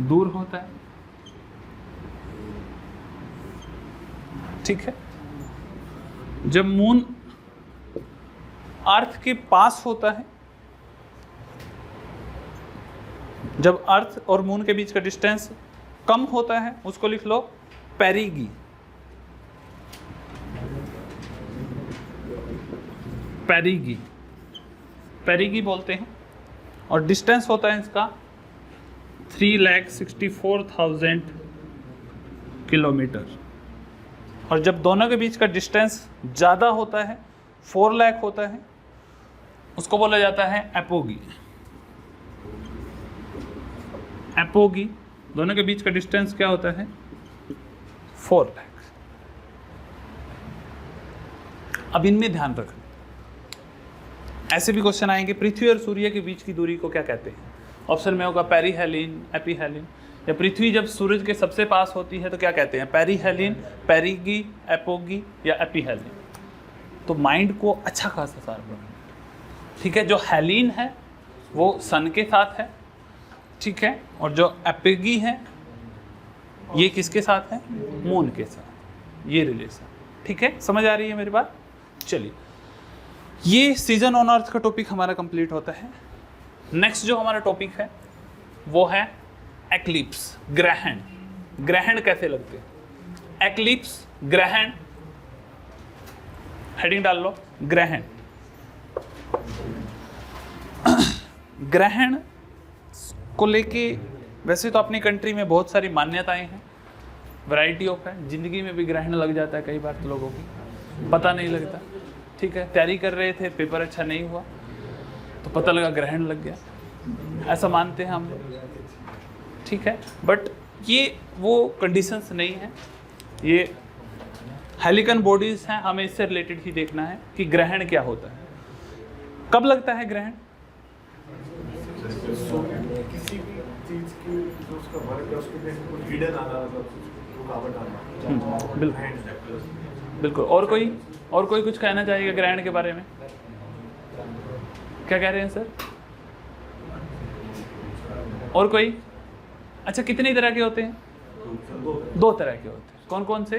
दूर होता है, ठीक है। जब मून अर्थ के पास होता है, जब अर्थ और मून के बीच का डिस्टेंस कम होता है उसको लिख लो पेरिगी, पेरिगी, पेरिगी बोलते हैं। और डिस्टेंस होता है इसका 3,64,000 किलोमीटर। और जब दोनों के बीच का डिस्टेंस ज़्यादा होता है 4 लाख होता है उसको बोला जाता है एपोगी, एपोगी। दोनों के बीच का डिस्टेंस क्या होता है 4 लाख। अब इनमें ध्यान रखना, ऐसे भी क्वेश्चन आएंगे पृथ्वी और सूर्य के बीच की दूरी को क्या कहते हैं। ऑप्शन में होगा पेरिहेलियन, एपीहेलियन। या पृथ्वी जब सूरज के सबसे पास होती है तो क्या कहते हैं, पेरिहेलियन, पेरिगी, एपोगी या एपीहेलियन। तो माइंड को अच्छा खासा सार बनाना, ठीक है। जो हेलिन है वो सन के साथ है, ठीक है। और जो एपेगी है ये किसके साथ है, मून के साथ, ये रिलेशन, ठीक है। समझ आ रही है मेरी बात। चलिए, ये सीजन ऑन अर्थ का टॉपिक हमारा कंप्लीट होता है। नेक्स्ट जो हमारा टॉपिक है वो है एक्लिप्स, ग्रहण। ग्रहण कैसे लगते हैं, एक्लिप्स, ग्रहण, हेडिंग डाल लो ग्रहण। ग्रहण को लेके वैसे तो अपनी कंट्री में बहुत सारी मान्यताएं हैं, वैरायटी ऑफ है। ज़िंदगी में भी ग्रहण लग जाता है कई बार तो लोगों की पता नहीं लगता, ठीक है। तैयारी कर रहे थे, पेपर अच्छा नहीं हुआ तो पता लगा ग्रहण लग गया, ऐसा मानते हैं हम लोग, ठीक है। बट ये वो कंडीशंस नहीं है, ये हेलिकन बॉडीज हैं, हमें इससे रिलेटेड ही देखना है कि ग्रहण क्या होता है, कब लगता है ग्रहण। किसी भी चीज की जो उसका वर्क है उसके लिए कुछ हिडन आना, रुकावट आना, बिल्कुल। और कोई कुछ कहना चाहेगा ग्रहण के बारे में। क्या कह रहे हैं सर? और कोई? अच्छा, कितनी तरह के होते हैं? 2 तरह के होते हैं। कौन कौन से?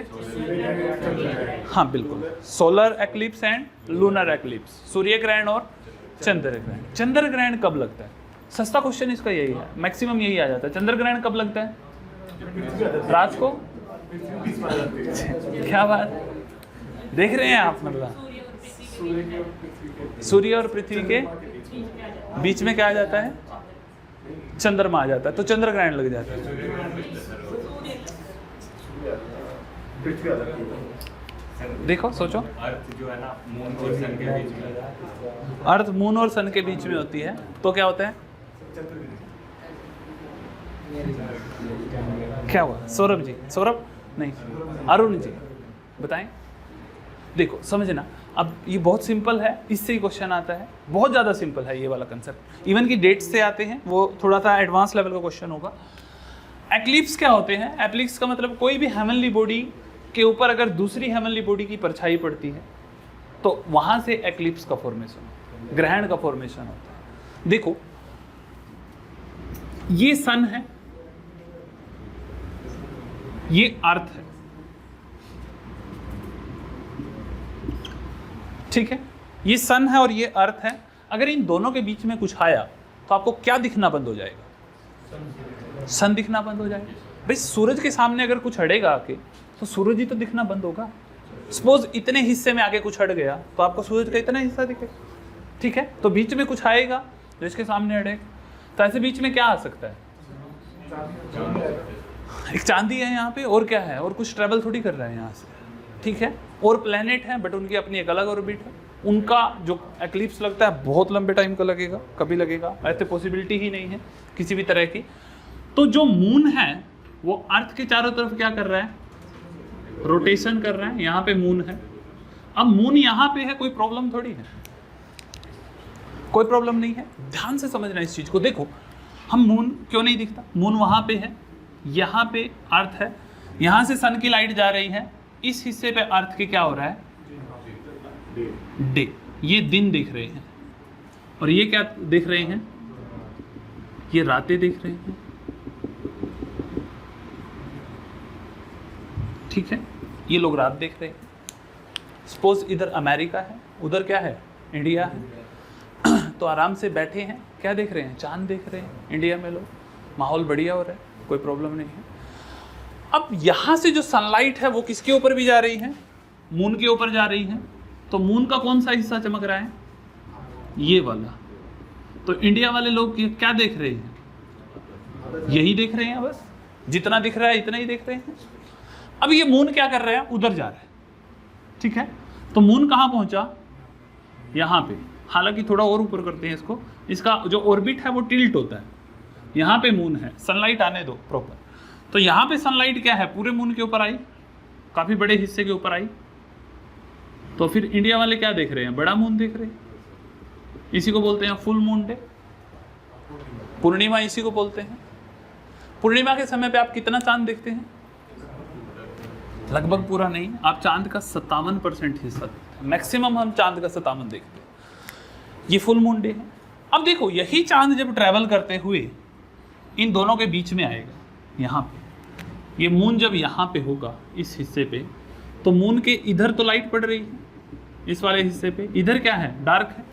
हाँ बिल्कुल, solar eclipse and lunar eclipse, सूर्य ग्रहण और चंद्र ग्रहण। चंद्र ग्रहण कब लगता है? सस्ता क्वेश्चन इसका यही है, मैक्सिमम यही आ जाता है। चंद्र ग्रहण कब लगता है? रात को। क्या बात, देख रहे हैं आप? मतलब सूर्य और पृथ्वी के बीच में क्या आ जाता है? चंद्रमा आ जाता है, तो चंद्र ग्रहण लग जाता है। देखो सोचो, अर्थ जो है ना मून और सन के बीच में, अर्थ मून और सन के बीच में होती है, तो क्या होता है? क्या हुआ? सौरभ जी, सौरभ नहीं, अरुण जी बताएं। देखो समझना, अब ये बहुत सिंपल है, इससे ही क्वेश्चन आता है, बहुत ज़्यादा सिंपल है ये वाला कंसेप्ट। इवन की डेट्स से आते हैं, वो थोड़ा सा एडवांस लेवल का क्वेश्चन होगा। एक्लिप्स क्या होते हैं? एक्लिप्स का मतलब कोई भी हेवनली बॉडी के ऊपर अगर दूसरी हेवनली बॉडी की परछाई पड़ती है तो वहां से एक्लिप्स का फॉर्मेशन, ग्रहण का फॉर्मेशन होता है। देखो ये सन है, ये अर्थ है, ठीक है? ये सन है और ये अर्थ है। अगर इन दोनों के बीच में कुछ आया तो आपको क्या दिखना बंद हो जाएगा? सन दिखना बंद हो जाएगा। भाई सूरज के सामने अगर कुछ अड़ेगा आके तो सूरज ही तो दिखना बंद होगा। सपोज इतने हिस्से में आगे कुछ अड़ गया तो आपको सूरज का इतना हिस्सा दिखेगा, ठीक है? तो बीच में कुछ आएगा जो इसके सामने अड़ेगा, तो ऐसे बीच में क्या आ सकता है? एक चांदी है यहाँ पे, और क्या है? और कुछ ट्रेवल थोड़ी कर रहा है यहाँ से, ठीक है? और प्लेनेट है बट उनकी अपनी एक अलग ऑर्बिट है। उनका जो एक्लिप्स लगता है बहुत लंबे टाइम का लगेगा, कभी लगेगा, ऐसे पॉसिबिलिटी ही नहीं है किसी भी तरह की। तो जो मून है वो अर्थ के चारों तरफ क्या कर रहा है? रोटेशन कर रहा है। यहाँ पे मून है, अब मून यहाँ पे है, कोई प्रॉब्लम थोड़ी है, कोई प्रॉब्लम नहीं है। ध्यान से समझना इस चीज को। देखो हम मून क्यों नहीं दिखता? मून वहां पे है, यहाँ पे अर्थ है, यहाँ से सन की लाइट जा रही है, इस हिस्से पे अर्थ के क्या हो रहा है? डे। ये दिन दिख रहे हैं और ये क्या दिख रहे हैं? ये रातें दिख रहे हैं, ठीक है? ये लोग रात देख रहे हैं। सपोज इधर अमेरिका है, उधर क्या है? इंडिया है। तो आराम से बैठे हैं, क्या देख रहे हैं? चांद देख रहे हैं। इंडिया में लोग, माहौल बढ़िया हो रहा है, कोई प्रॉब्लम नहीं है। अब यहाँ से जो सनलाइट है वो किसके ऊपर भी जा रही है? मून के ऊपर जा रही है। तो मून का कौन सा हिस्सा चमक रहा है? ये वाला। तो इंडिया वाले लोग क्या देख रहे हैं? यही देख रहे हैं, बस जितना दिख रहा है इतना ही देख रहे हैं। अब ये मून क्या कर रहा है? उधर जा रहा है, ठीक है? तो मून कहाँ पहुंचा? यहाँ पे। हालांकि थोड़ा और ऊपर करते हैं इसको, इसका जो ऑर्बिट है वो टिल्ट होता है। यहाँ पे मून है, सनलाइट आने दो प्रॉपर। तो यहाँ पे सनलाइट क्या है? पूरे मून के ऊपर आई, काफी बड़े हिस्से के ऊपर आई। तो फिर इंडिया वाले क्या देख रहे हैं? बड़ा मून देख रहे हैं। इसी को बोलते हैं फुल मून डे, पूर्णिमा इसी को बोलते हैं। पूर्णिमा के समय पे आप कितना चांद देखते हैं? लगभग पूरा नहीं, आप चांद का 57% हिस्सा देखते हैं। मैक्सिमम हम चांद का 57 देखते हैं। ये फुल मून डे है। अब देखो यही चांद जब ट्रैवल करते हुए इन दोनों के बीच में आएगा, यहाँ पे ये मून जब यहाँ पे होगा इस हिस्से पे, तो मून के इधर तो लाइट पड़ रही है, इस वाले हिस्से पे इधर क्या है? डार्क है।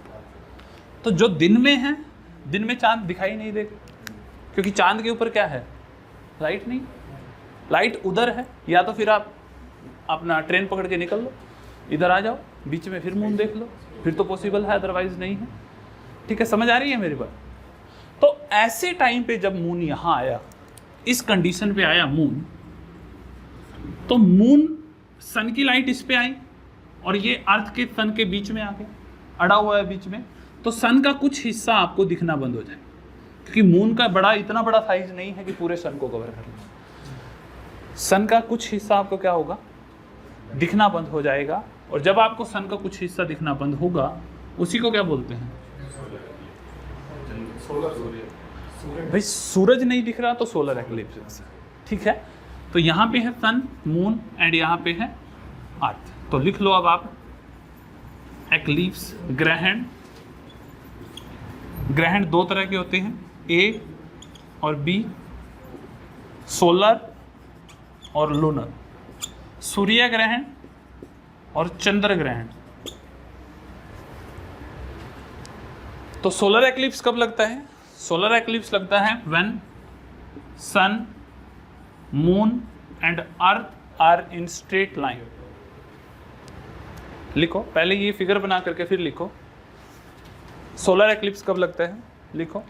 तो जो दिन में है, दिन में चांद दिखाई नहीं देगा, क्योंकि चांद के ऊपर क्या है? लाइट नहीं। लाइट उधर है, या तो फिर आप अपना ट्रेन पकड़ के निकल लो, इधर आ जाओ, बीच में फिर मून देख लो, फिर तो पॉसिबल है, अदरवाइज नहीं है। ठीक है, समझ आ रही है मेरी बात? तो ऐसे टाइम पे जब मून यहाँ आया, इस कंडीशन पे आया मून, तो मून सन की लाइट इस पे आई और ये अर्थ के सन के बीच में आ गया, अड़ा हुआ है बीच में। तो सन का कुछ हिस्सा आपको दिखना बंद हो जाए, क्योंकि मून का इतना बड़ा साइज नहीं है कि पूरे सन को कवर कर ले। सन का कुछ हिस्सा आपको क्या होगा? दिखना बंद हो जाएगा। और जब आपको सन का कुछ हिस्सा दिखना बंद होगा, उसी को क्या बोलते हैं? भाई सूरज नहीं दिख रहा तो सोलर एक्लिप्स, ठीक है? तो यहाँ पे है सन, मून एंड यहाँ पे है अर्थ। तो लिख लो अब आप एक्लिप्स, ग्रहण ग्रहण दो तरह के होते हैं, ए और बी, सोलर और लूनर, सूर्य ग्रहण और चंद्र ग्रहण। तो सोलर एक्लिप्स कब लगता है? सोलर एक्लिप्स लगता है when sun, moon and earth are in straight line. लिखो, पहले ये फिगर बना करके फिर लिखो, सोलर एक्लिप्स कब लगता है, लिखो।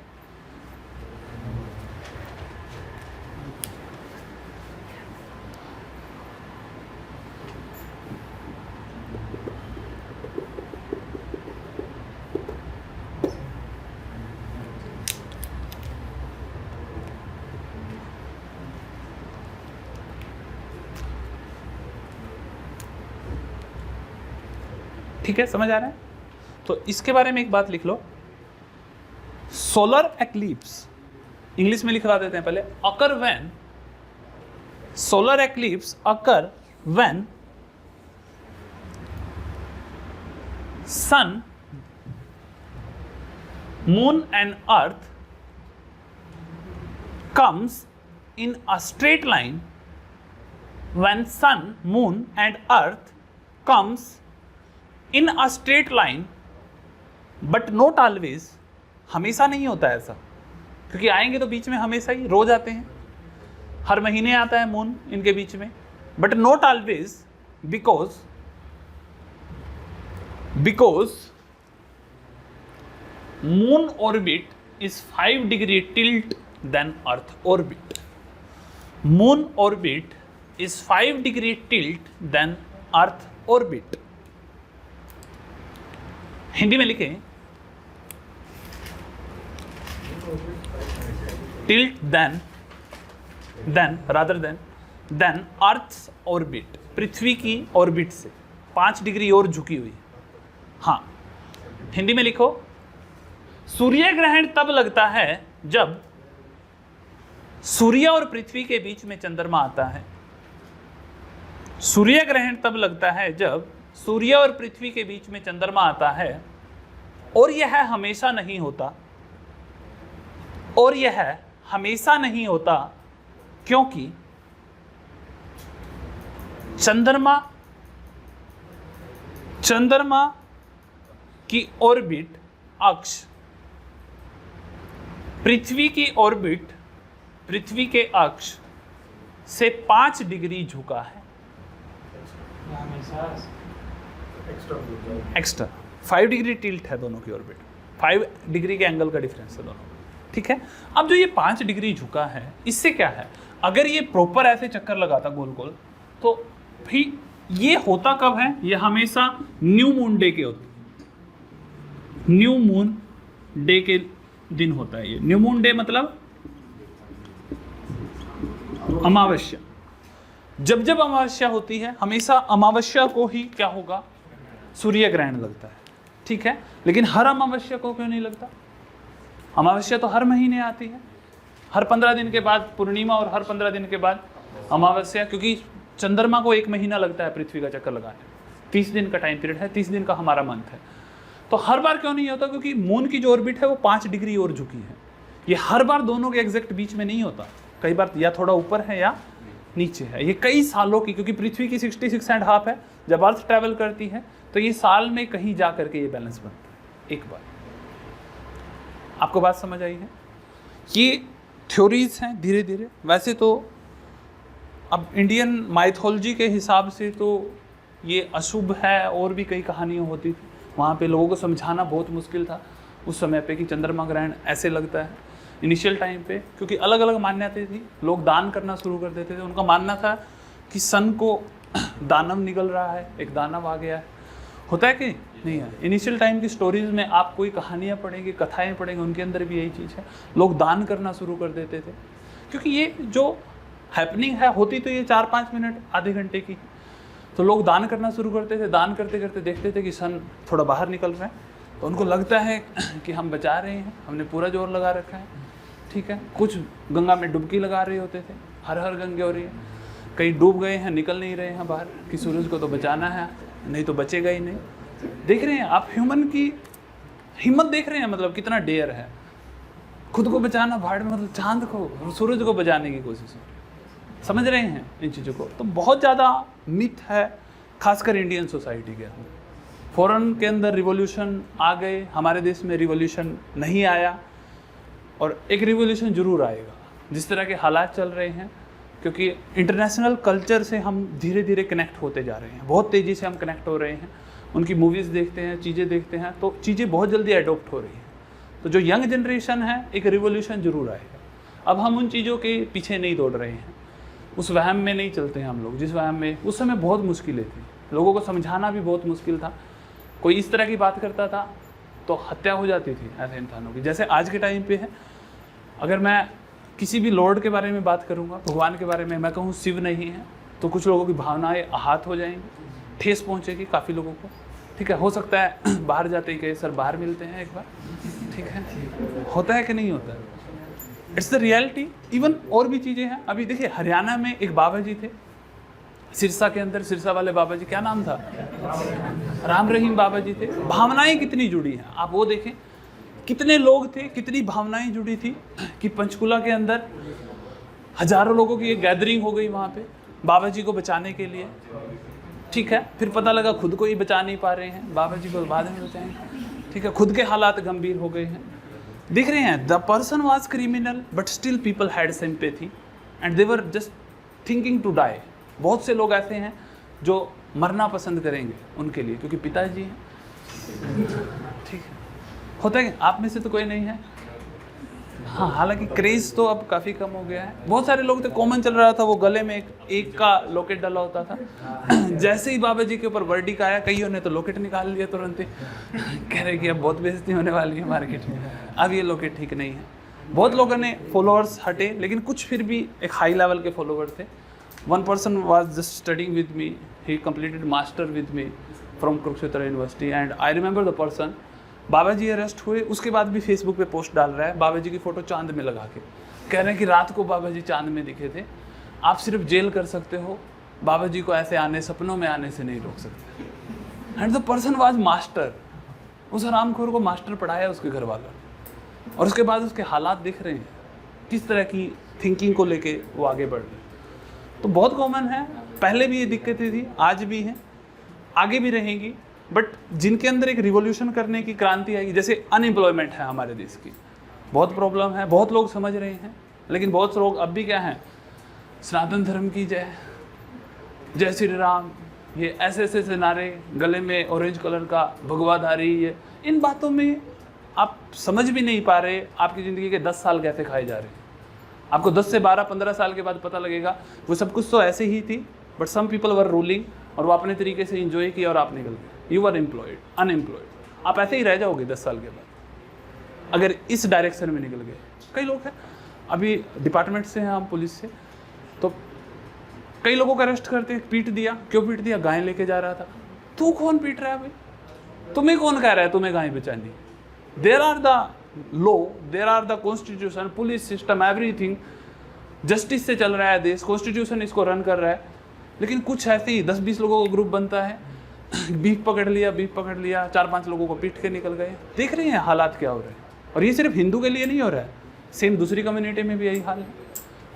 ठीक है, समझ आ रहा है? तो इसके बारे में एक बात लिख लो, सोलर एक्लिप्स इंग्लिश में लिखवा देते हैं पहले, occur when, solar eclipse occur when sun, moon and earth comes in a straight line when sun, moon and earth comes in a straight line but not always। हमेशा नहीं होता ऐसा, क्योंकि आएंगे तो बीच में हमेशा ही, रोज आते हैं, हर महीने आता है मून इनके बीच में, but not always because moon orbit is 5 degree tilt then earth orbit. Moon orbit is 5 degree tilt then earth orbit. Hindi में लिखें, tilt then rather than earth's orbit, पृथ्वी की ऑर्बिट से 5 डिग्री और झुकी हुई। हाँ, हिंदी में लिखो, सूर्य ग्रहण तब लगता है जब सूर्य और पृथ्वी के बीच में चंद्रमा आता है। सूर्य ग्रहण तब लगता है जब सूर्य और पृथ्वी के बीच में चंद्रमा आता है, और यह हमेशा नहीं होता, और यह हमेशा नहीं होता क्योंकि चंद्रमा की ऑर्बिट अक्ष पृथ्वी की ऑर्बिट, पृथ्वी के अक्ष से 5 डिग्री झुका है। एक्स्ट्रा 5 डिग्री टिल्ट है दोनों की ऑर्बिट, 5 डिग्री के एंगल का डिफरेंस है दोनों। ठीक है, अब जो ये 5 डिग्री झुका है, इससे क्या है, अगर ये प्रॉपर ऐसे चक्कर लगाता गोल गोल, तो भी ये होता कब है, ये हमेशा न्यू मून डे के होते, न्यू मून डे के दिन होता है। ये न्यू मून डे मतलब अमावस्या। जब जब अमावस्या होती है, हमेशा अमावस्या को ही क्या होगा, सूर्य ग्रहण लगता है। ठीक है, लेकिन हर अमावस्या को क्यों नहीं लगता? अमावस्या तो हर महीने आती है, हर 15 दिन के बाद पूर्णिमा और हर 15 दिन के बाद अमावस्या, क्योंकि चंद्रमा को 1 महीना लगता है पृथ्वी का चक्कर लगाने, 30 दिन का टाइम पीरियड है, 30 दिन का हमारा मंथ है। तो हर बार क्यों नहीं होता? क्योंकि मून की जो ऑर्बिट है वो 5 डिग्री और झुकी है। ये हर बार दोनों के एग्जैक्ट बीच में नहीं होता, कई बार या थोड़ा ऊपर है या नीचे है। ये कई सालों की, क्योंकि पृथ्वी की 66.5 है, जब अर्थ ट्रैवल करती है तो ये साल में कहीं जा करके ये बैलेंस बनता है एक बार। आपको बात समझ आई है? ये थ्योरीज हैं धीरे धीरे। वैसे तो अब इंडियन माइथोलॉजी के हिसाब से तो ये अशुभ है, और भी कई कहानियाँ होती थी, वहाँ पे लोगों को समझाना बहुत मुश्किल था उस समय पे कि चंद्रमा ग्रहण ऐसे लगता है इनिशियल टाइम पे, क्योंकि अलग अलग मान्यताएं थी। लोग दान करना शुरू कर देते थे, उनका मानना था कि सन को दानव निकल रहा है, एक दानव आ गया है। होता है कि नहीं है? इनिशियल टाइम की स्टोरीज में आप कोई कहानियाँ पढ़ेंगे, कथाएँ पढ़ेंगे, उनके अंदर भी यही चीज़ है। लोग दान करना शुरू कर देते थे, क्योंकि ये जो हैपनिंग है होती तो ये 4-5 मिनट आधे घंटे की, तो लोग दान करना शुरू करते थे। दान करते करते देखते थे कि सन थोड़ा बाहर निकल रहा है, तो उनको लगता है कि हम बचा रहे हैं, हमने पूरा जोर लगा रखा है। ठीक है, कुछ गंगा में डुबकी लगा रहे होते थे, हर हर गंगे हो रही है, कई डूब गए हैं, निकल नहीं रहे हैं बाहर कि सूरज को तो बचाना है, नहीं तो बचेगा ही नहीं। देख रहे हैं आप हिम्मत देख रहे हैं, मतलब कितना डेयर है, खुद को बचाना भाड़ में, मतलब चांद को, सूरज को बचाने की कोशिश है। समझ रहे हैं इन चीज़ों को? तो बहुत ज़्यादा मिथ है, खासकर इंडियन सोसाइटी के अंदर। फॉरेन के अंदर रिवॉल्यूशन आ गए, हमारे देश में रिवॉल्यूशन नहीं आया, और एक रिवॉल्यूशन जरूर आएगा जिस तरह के हालात चल रहे हैं, क्योंकि इंटरनेशनल कल्चर से हम धीरे धीरे कनेक्ट होते जा रहे हैं, बहुत तेज़ी से हम कनेक्ट हो रहे हैं। उनकी मूवीज़ देखते हैं, चीज़ें देखते हैं, तो चीज़ें बहुत जल्दी अडोप्ट हो रही हैं। तो जो यंग जनरेशन है, एक रिवॉल्यूशन जरूर आएगा। अब हम उन चीज़ों के पीछे नहीं दौड़ रहे हैं, उस वहम में नहीं चलते हैं हम लोग, जिस वहम में उस समय बहुत मुश्किलें थी, लोगों को समझाना भी बहुत मुश्किल था। कोई इस तरह की बात करता था तो हत्या हो जाती थी ऐसे इंसानों की। जैसे आज के टाइम पे है, अगर मैं किसी भी लॉर्ड के बारे में बात करूंगा, भगवान के बारे में, मैं कहूँ शिव नहीं है, तो कुछ लोगों की भावनाएं आहत हो जाएंगी, ठेस पहुंचेगी काफ़ी लोगों को। ठीक है, हो सकता है बाहर जाते ही कहे सर बाहर मिलते हैं एक बार, ठीक है, होता है कि नहीं होता है, इट्स द रियलिटी। इवन और भी चीज़ें हैं। अभी देखिए हरियाणा में एक बाबा जी थे, सिरसा के अंदर, सिरसा वाले बाबा जी, क्या नाम था, राम रहीम बाबा जी थे। भावनाएं कितनी जुड़ी हैं, आप वो देखें, कितने लोग थे, कितनी भावनाएं जुड़ी थी कि पंचकुला के अंदर हजारों लोगों की एक गैदरिंग हो गई वहाँ पे बाबा जी को बचाने के लिए। ठीक है, फिर पता लगा खुद को ही बचा नहीं पा रहे हैं, बाबा जी को बाद में बचाएंगे। ठीक है, खुद के हालात गंभीर हो गए हैं। दिख रहे हैं, the person was criminal but still people had sympathy and they were just thinking to die. बहुत से लोग ऐसे हैं जो मरना पसंद करेंगे उनके लिए, क्योंकि पिताजी हैं। ठीक है, होता है, आप में से तो कोई नहीं है। हाँ, हालांकि क्रेज तो अब काफ़ी कम हो गया है। बहुत सारे लोग थे, कॉमन चल रहा था, वो गले में एक का लॉकेट डाला होता था। जैसे ही बाबा जी के ऊपर वर्डिक आया, कईयों ने तो लॉकेट निकाल लिया तुरंत ही, कह रहे कि अब बहुत बेइज्जती होने वाली है मार्केट में, अब ये लॉकेट ठीक नहीं है। बहुत लोगों ने फॉलोअर्स हटे, लेकिन कुछ फिर भी एक हाई लेवल के फॉलोअर थे। One person was just studying with me. He completed master with me from Kurukshetra University, and I remember the person. Baba ji arrest हुए, उसके बाद भी फेसबुक पे पोस्ट डाल रहा है बाबा जी की फ़ोटो चांद में लगा के, कह रहे हैं कि रात को बाबा जी चांद में दिखे थे, आप सिर्फ जेल कर सकते हो, बाबा जी को ऐसे आने, सपनों में आने से नहीं रोक सकते। And the person was master, उस हरामखोर को मास्टर पढ़ाया उसके घर वालों ने, और उसके बाद उसके हालात दिख रहे हैं, किस तरह की थिंकिंग को लेके वो आगे बढ़ रहे हैं। तो बहुत कॉमन है, पहले भी ये दिक्कतें थी, आज भी हैं, आगे भी रहेंगी। बट जिनके अंदर एक रिवॉल्यूशन करने की क्रांति आएगी, जैसे अनएम्प्लॉयमेंट है हमारे देश की, बहुत प्रॉब्लम है, बहुत लोग समझ रहे हैं, लेकिन बहुत से लोग अब भी क्या हैं, सनातन धर्म की जय, जय श्री राम, ये ऐसे नारे, गले में ऑरेंज कलर का भगवाधारी, ये इन बातों में आप समझ भी नहीं पा रहे आपकी ज़िंदगी के 10 साल कैसे खाए जा रहे हैं। आपको 10 से 12-15 साल के बाद पता लगेगा वो सब कुछ तो ऐसे ही थी, but some people were ruling, और वो अपने तरीके से इंजॉय किया और आप निकल गए, यू आर एम्प्लॉयड, अनएम्प्लॉयड। आप ऐसे ही रह जाओगे 10 साल के बाद अगर इस डायरेक्शन में निकल गए। कई लोग हैं, अभी डिपार्टमेंट से हैं हम, पुलिस से, तो कई लोगों को अरेस्ट करते, पीट दिया। क्यों पीट दिया? गाय लेके जा रहा था। तू कौन पीट रहा है भाई? तुम्हें कौन कह रहा है तुम्हें गाय बचानी? There are the law, there are the constitution, police system, everything justice से चल रहा है देश, कॉन्स्टिट्यूशन इसको रन कर रहा है। लेकिन कुछ ऐसे ही 10-20 लोगों का ग्रुप बनता है, बीफ पकड़ लिया, 4-5 लोगों को पीट के निकल गए। देख रहे हैं हालात क्या हो रहे हैं। और ये सिर्फ हिंदू के लिए नहीं हो रहा है, सेम दूसरी कम्युनिटी में भी यही हाल है,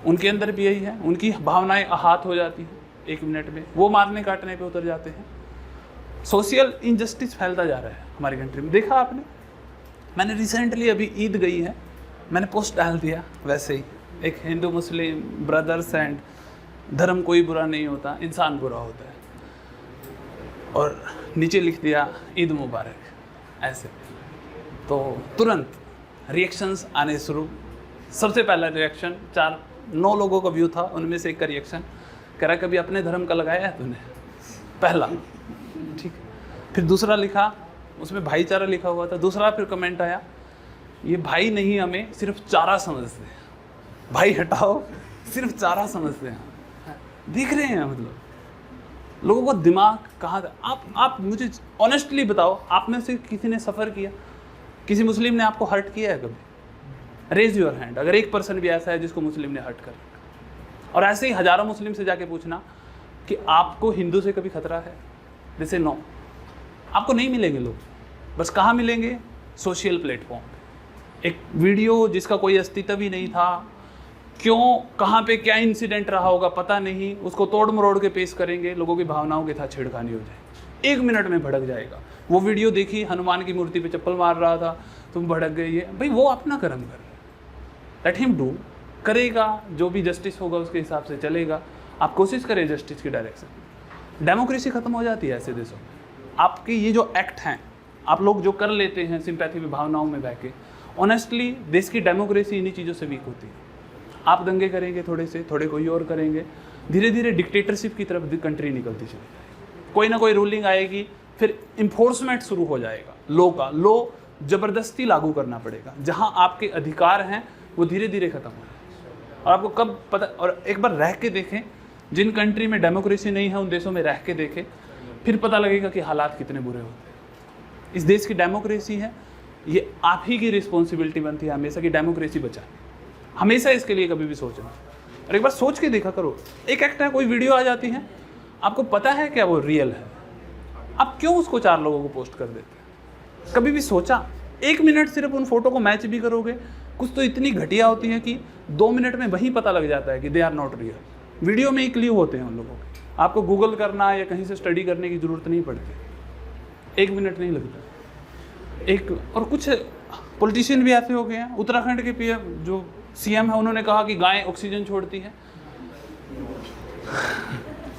उनके अंदर भी यही है। उनकी भावनाएं आहत हो जाती हैं 1 मिनट में, वो मारने काटने पे उतर जाते हैं। सोशल इनजस्टिस फैलता जा रहा है हमारी कंट्री में, देखा आपने। मैंने रिसेंटली अभी ईद गई है, मैंने पोस्ट डाल दिया वैसे ही, एक हिंदू मुस्लिम ब्रदर्स एंड धर्म कोई बुरा नहीं होता, इंसान बुरा होता है, और नीचे लिख दिया ईद मुबारक ऐसे। तो तुरंत रिएक्शंस आने शुरू। सबसे पहला रिएक्शन 9 लोगों का व्यू था, उनमें से एक का रिएक्शन कह रहा कभी अपने धर्म का लगाया है तूने? पहला, ठीक। फिर दूसरा लिखा, उसमें भाईचारा लिखा हुआ था। दूसरा फिर कमेंट आया, ये भाई नहीं हमें सिर्फ चारा समझते हैं, भाई हटाओ, सिर्फ चारा समझते हैं। दिख रहे हैं मतलब लोगों का दिमाग कहाँ था। आप मुझे ऑनेस्टली बताओ, आप में से किसी ने सफ़र किया, किसी मुस्लिम ने आपको हर्ट किया है कभी? रेज योर हैंड अगर एक पर्सन भी ऐसा है जिसको मुस्लिम ने हर्ट कर। और ऐसे ही हज़ारों मुस्लिम से जाके पूछना कि आपको हिंदू से कभी खतरा है? जैसे नो, आपको नहीं मिलेंगे लोग। बस कहाँ मिलेंगे? Social platform. एक वीडियो जिसका कोई अस्तित्व ही नहीं था, क्यों कहाँ पे क्या इंसिडेंट रहा होगा पता नहीं, उसको तोड़ मरोड़ के पेश करेंगे, लोगों की भावनाओं के साथ छेड़खानी हो जाएगी, 1 मिनट में भड़क जाएगा। वो वीडियो देखी, हनुमान की मूर्ति पे चप्पल मार रहा था, तुम भड़क गए, ये भाई वो अपना कर्म कर रहा है, लेट हिम डू, करेगा जो भी जस्टिस होगा उसके हिसाब से चलेगा। आप कोशिश करें जस्टिस की डायरेक्शन। डेमोक्रेसी खत्म हो जाती है ऐसे देशों में। आपके ये जो एक्ट हैं आप लोग जो कर लेते हैं सिंपैथी में, भावनाओं में बह के, ऑनेस्टली देश की डेमोक्रेसी इन्हीं चीज़ों से वीक होती है। आप दंगे करेंगे थोड़े से, थोड़े कोई और करेंगे, धीरे धीरे डिक्टेटरशिप की तरफ कंट्री निकलती चली जाएगी। कोई ना कोई रूलिंग आएगी, फिर इन्फोर्समेंट शुरू हो जाएगा लॉ का, लॉ ज़बरदस्ती लागू करना पड़ेगा। जहाँ आपके अधिकार हैं वो धीरे धीरे खत्म हो जाएगा। और आपको कब पता, और एक बार रह के देखें, जिन कंट्री में डेमोक्रेसी नहीं है उन देशों में रह के देखें, फिर पता लगेगा कि हालात कितने बुरे होते हैं। इस देश की डेमोक्रेसी है, ये आप ही की रिस्पॉन्सिबिलिटी बनती है हमेशा कि डेमोक्रेसी बचाए, हमेशा इसके लिए कभी भी सोचना। और एक बार सोच के देखा करो, एक एक्ट है, कोई वीडियो आ जाती है, आपको पता है क्या वो रियल है, आप क्यों उसको 4 लोगों को पोस्ट कर देते हैं? कभी भी सोचा? 1 मिनट सिर्फ उन फोटो को मैच भी करोगे, कुछ तो इतनी घटिया होती है कि 2 मिनट में वहीं पता लग जाता है कि they are not real. Video में ही क्लियर होते हैं उन लोगों के, आपको गूगल करना या कहीं से स्टडी करने की ज़रूरत नहीं पड़ती, 1 मिनट नहीं लगता। एक और कुछ पॉलिटिशियन भी ऐसे हो गए हैं, उत्तराखंड के पीएम जो सीएम है उन्होंने कहा कि गाय ऑक्सीजन छोड़ती है,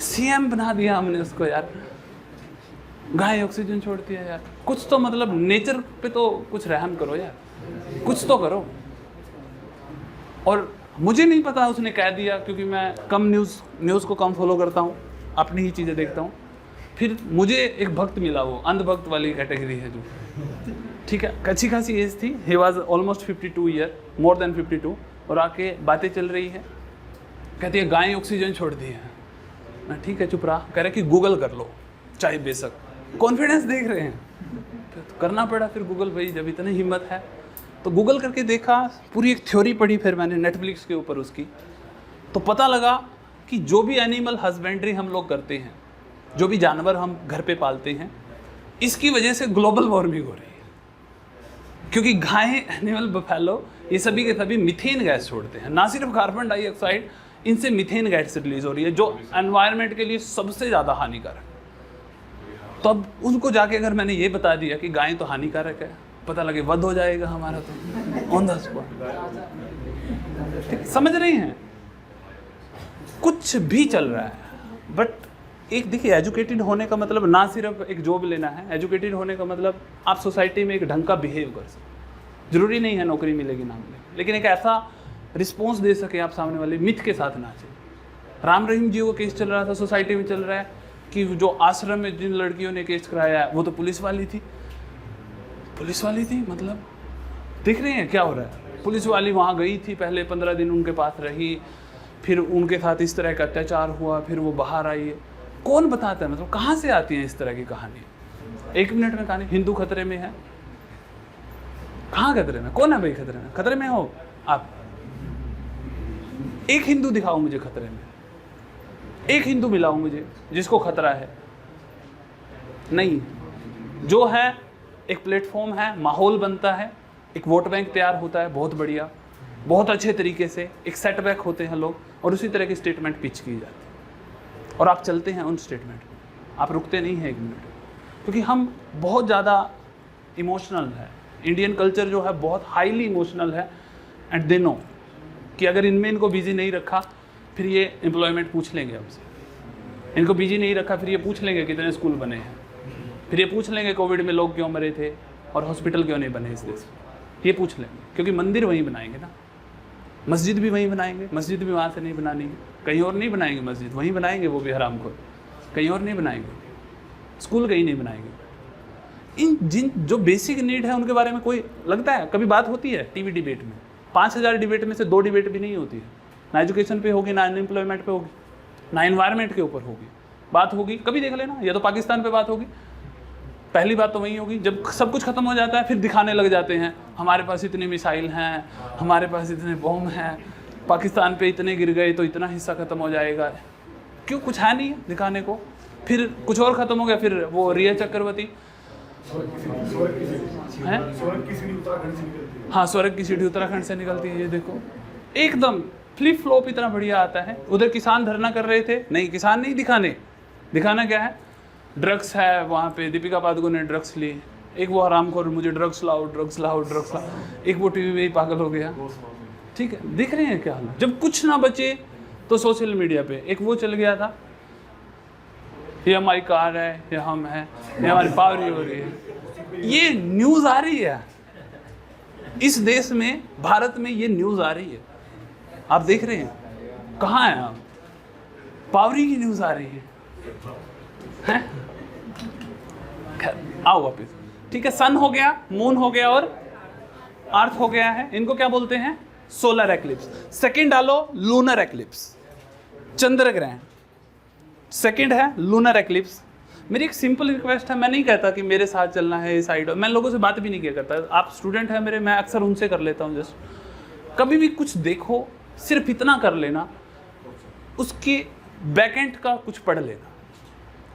सीएम बना दिया हमने उसको यार, गाय ऑक्सीजन छोड़ती है यार। कुछ तो मतलब नेचर पे तो कुछ रहम करो यार, कुछ तो करो। और मुझे नहीं पता उसने कह दिया, क्योंकि मैं कम न्यूज़ को कम फॉलो करता हूँ, अपनी ही चीज़ें देखता हूँ। फिर मुझे एक भक्त मिला, वो अंधभक्त वाली कैटेगरी है जो, ठीक है, अच्छी खासी एज थी, he was almost 52 year, more than 52, और आके बातें चल रही है, कहती है गाय ऑक्सीजन छोड़ दी है। मैं ठीक है चुप रहा, कह रहे कि गूगल कर लो चाहे बेशक, कॉन्फिडेंस देख रहे हैं, तो करना पड़ा फिर गूगल, भाई जब इतनी हिम्मत है तो गूगल करके देखा, पूरी एक थ्योरी पढ़ी फिर मैंने नेटफ्लिक्स के ऊपर उसकी, तो पता लगा कि जो भी एनिमल हस्बेंड्री हम लोग करते हैं, जो भी जानवर हम घर पे पालते हैं, इसकी वजह से ग्लोबल वार्मिंग हो रही है। क्योंकि गाय, एनिमल, बफेलो, ये सभी के सभी मीथेन गैस छोड़ते हैं, ना सिर्फ कार्बन डाइऑक्साइड, इनसे मीथेन गैस रिलीज हो रही है जो एनवायरनमेंट के लिए सबसे ज़्यादा हानिकारक है। तो अब उनको जाके अगर मैंने ये बता दिया कि गाय तो हानिकारक है, पता लगे वध हो जाएगा हमारा तो ऑन द स्पॉट। समझ रही हैं? कुछ भी चल रहा है, बट एक देखिए, एजुकेटेड होने का मतलब ना सिर्फ एक जॉब लेना है, एजुकेटेड होने का मतलब आप सोसाइटी में एक ढंग का बिहेव कर सकते। जरूरी नहीं है नौकरी मिलेगी ना मिलेगी, लेकिन एक ऐसा रिस्पॉन्स दे सके आप सामने वाले, मिथ के साथ ना चले। राम रहीम जी को केस चल रहा था, सोसाइटी में चल रहा है कि जो आश्रम में जिन लड़कियों ने केस कराया वो तो पुलिस वाली थी, मतलब देख रहे हैं क्या हो रहा है। पुलिस वाली वहाँ गई थी, पहले 15 दिन उनके पास रही, फिर उनके साथ इस तरह का अत्याचार हुआ, फिर वो बाहर आई है। कौन बताता है, मतलब कहाँ से आती है इस तरह की कहानी? 1 मिनट में कहानी, हिंदू खतरे में है। कहाँ खतरे में? कौन है भाई खतरे में? खतरे में हो आप? एक हिंदू दिखाओ मुझे खतरे में, एक हिंदू मिलाओ मुझे जिसको खतरा है। नहीं, जो है एक प्लेटफॉर्म है, माहौल बनता है, एक वोट बैंक तैयार होता है, बहुत बढ़िया, बहुत अच्छे तरीके से, एक सेटबैक होते हैं लोग, और उसी तरह की स्टेटमेंट पिच की जाती है और आप चलते हैं उन स्टेटमेंट में, आप रुकते नहीं हैं 1 मिनट, क्योंकि हम बहुत ज़्यादा इमोशनल है। इंडियन कल्चर जो है बहुत हाईली इमोशनल है, एंड दे नो कि अगर इनमें इनको बिजी नहीं रखा फिर ये एम्प्लॉयमेंट पूछ लेंगे हमसे, इनको बिजी नहीं रखा फिर ये पूछ लेंगे कितने स्कूल बने हैं, फिर ये पूछ लेंगे कोविड में लोग क्यों मरे थे और हॉस्पिटल क्यों नहीं बने इस देश में, ये पूछ लेंगे। क्योंकि मंदिर वहीं बनाएंगे ना, मस्जिद भी वहीं बनाएंगे, मस्जिद भी वहाँ से नहीं बनानी है, कहीं और नहीं बनाएंगे मस्जिद, वहीं बनाएंगे, वो भी हरामखोर, कहीं और नहीं बनाएंगे, स्कूल कहीं नहीं बनाएंगे। इन जिन जो बेसिक नीड है उनके बारे में कोई लगता है कभी बात होती है टीवी डिबेट में? 5000 डिबेट में से 2 डिबेट भी नहीं होती है, ना एजुकेशन पे होगी, ना अनएम्प्लॉयमेंट पे होगी, ना एनवायरनमेंट के ऊपर होगी। बात होगी कभी देख लेना, या तो पाकिस्तान पे बात होगी, पहली बात तो वही होगी। जब सब कुछ खत्म हो जाता है फिर दिखाने लग जाते हैं हमारे पास इतनी मिसाइल हैं, हमारे पास इतने बॉम्ब हैं, पाकिस्तान पे इतने गिर गए तो इतना हिस्सा खत्म हो जाएगा। क्यों? कुछ है नहीं दिखाने को। फिर कुछ और ख़त्म हो गया, फिर वो रिया चक्रवर्ती हैं? स्वर्ग की सीढ़ी उत्तराखंड से निकलती है। हाँ, स्वर्ग की सीढ़ी उत्तराखंड से निकलती है। ये देखो एकदम फ्लिप फ्लॉप इतना बढ़िया आता है। उधर किसान धरना कर रहे थे, नहीं किसान नहीं दिखाना क्या है, ड्रग्स है वहाँ पे, दीपिका पादुकोण ने ड्रग्स ली, एक वो हरामखोर मुझे ड्रग्स लाओ, एक वो टीवी में ही पागल हो गया। ठीक है, दिख रहे हैं क्या हाल। जब कुछ ना बचे तो सोशल मीडिया पे एक वो चल गया था, ये हमारी कार है, ये हम हैं, ये हमारी पावरी हो रही है। ये न्यूज़ आ रही है इस देश में, भारत में ये न्यूज़ आ रही है, आप देख रहे हैं। कहाँ हैं आप? पावरी की न्यूज़ आ रही है। आओ वापिस। ठीक है, सन हो गया, मून हो गया और अर्थ हो गया है। इनको क्या बोलते हैं? Solar eclipse. सेकंड डालो लूनर एक्लिप्स, चंद्र ग्रहण। सेकंड है लूनर एक्लिप्स। मेरी एक सिंपल रिक्वेस्ट है, मैं नहीं कहता कि मेरे साथ चलना है इस साइड, मैं लोगों से बात भी नहीं किया करता। आप स्टूडेंट हैं मेरे, मैं अक्सर उनसे कर लेता हूँ। जस्ट कभी भी कुछ देखो, सिर्फ इतना कर लेना, उसके बैकएंड का कुछ पढ़ लेना,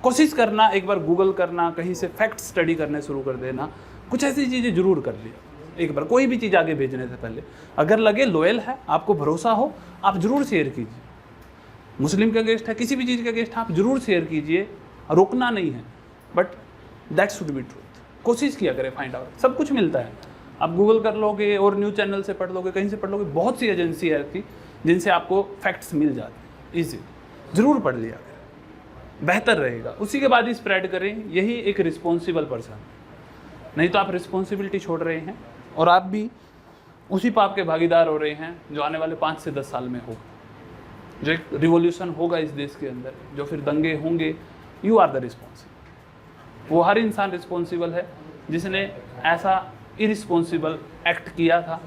कोशिश करना, एक बार गूगल करना, कहीं से फैक्ट स्टडी करने शुरू कर देना, कुछ ऐसी चीज़ें जरूर कर लिया एक बार, कोई भी चीज़ आगे भेजने से पहले। अगर लगे लॉयल है, आपको भरोसा हो, आप जरूर शेयर कीजिए। मुस्लिम का गेस्ट है, किसी भी चीज़ का गेस्ट है, आप जरूर शेयर कीजिए, रोकना नहीं है, but that should be truth. कोशिश किया करें फाइंड आउट, सब कुछ मिलता है। आप गूगल कर लोगे और न्यूज़ चैनल से पढ़ लोगे, कहीं से पढ़ लोगे, बहुत सी एजेंसी है ऐसी जिनसे आपको फैक्ट्स मिल जाते हैं ईजी। ज़रूर पढ़ लिया करें, बेहतर रहेगा। उसी के बाद ही स्प्रेड करें, यही एक रिस्पॉन्सिबल पर्सन। नहीं तो आप रिस्पॉन्सिबिलिटी छोड़ रहे हैं और आप भी उसी पाप के भागीदार हो रहे हैं जो आने वाले 5 से 10 साल में होगा, जो एक रिवॉल्यूशन होगा इस देश के अंदर, जो फिर दंगे होंगे। You are the responsible. वो हर इंसान रिस्पॉन्सिबल है जिसने ऐसा इरिस्पॉन्सिबल एक्ट किया था,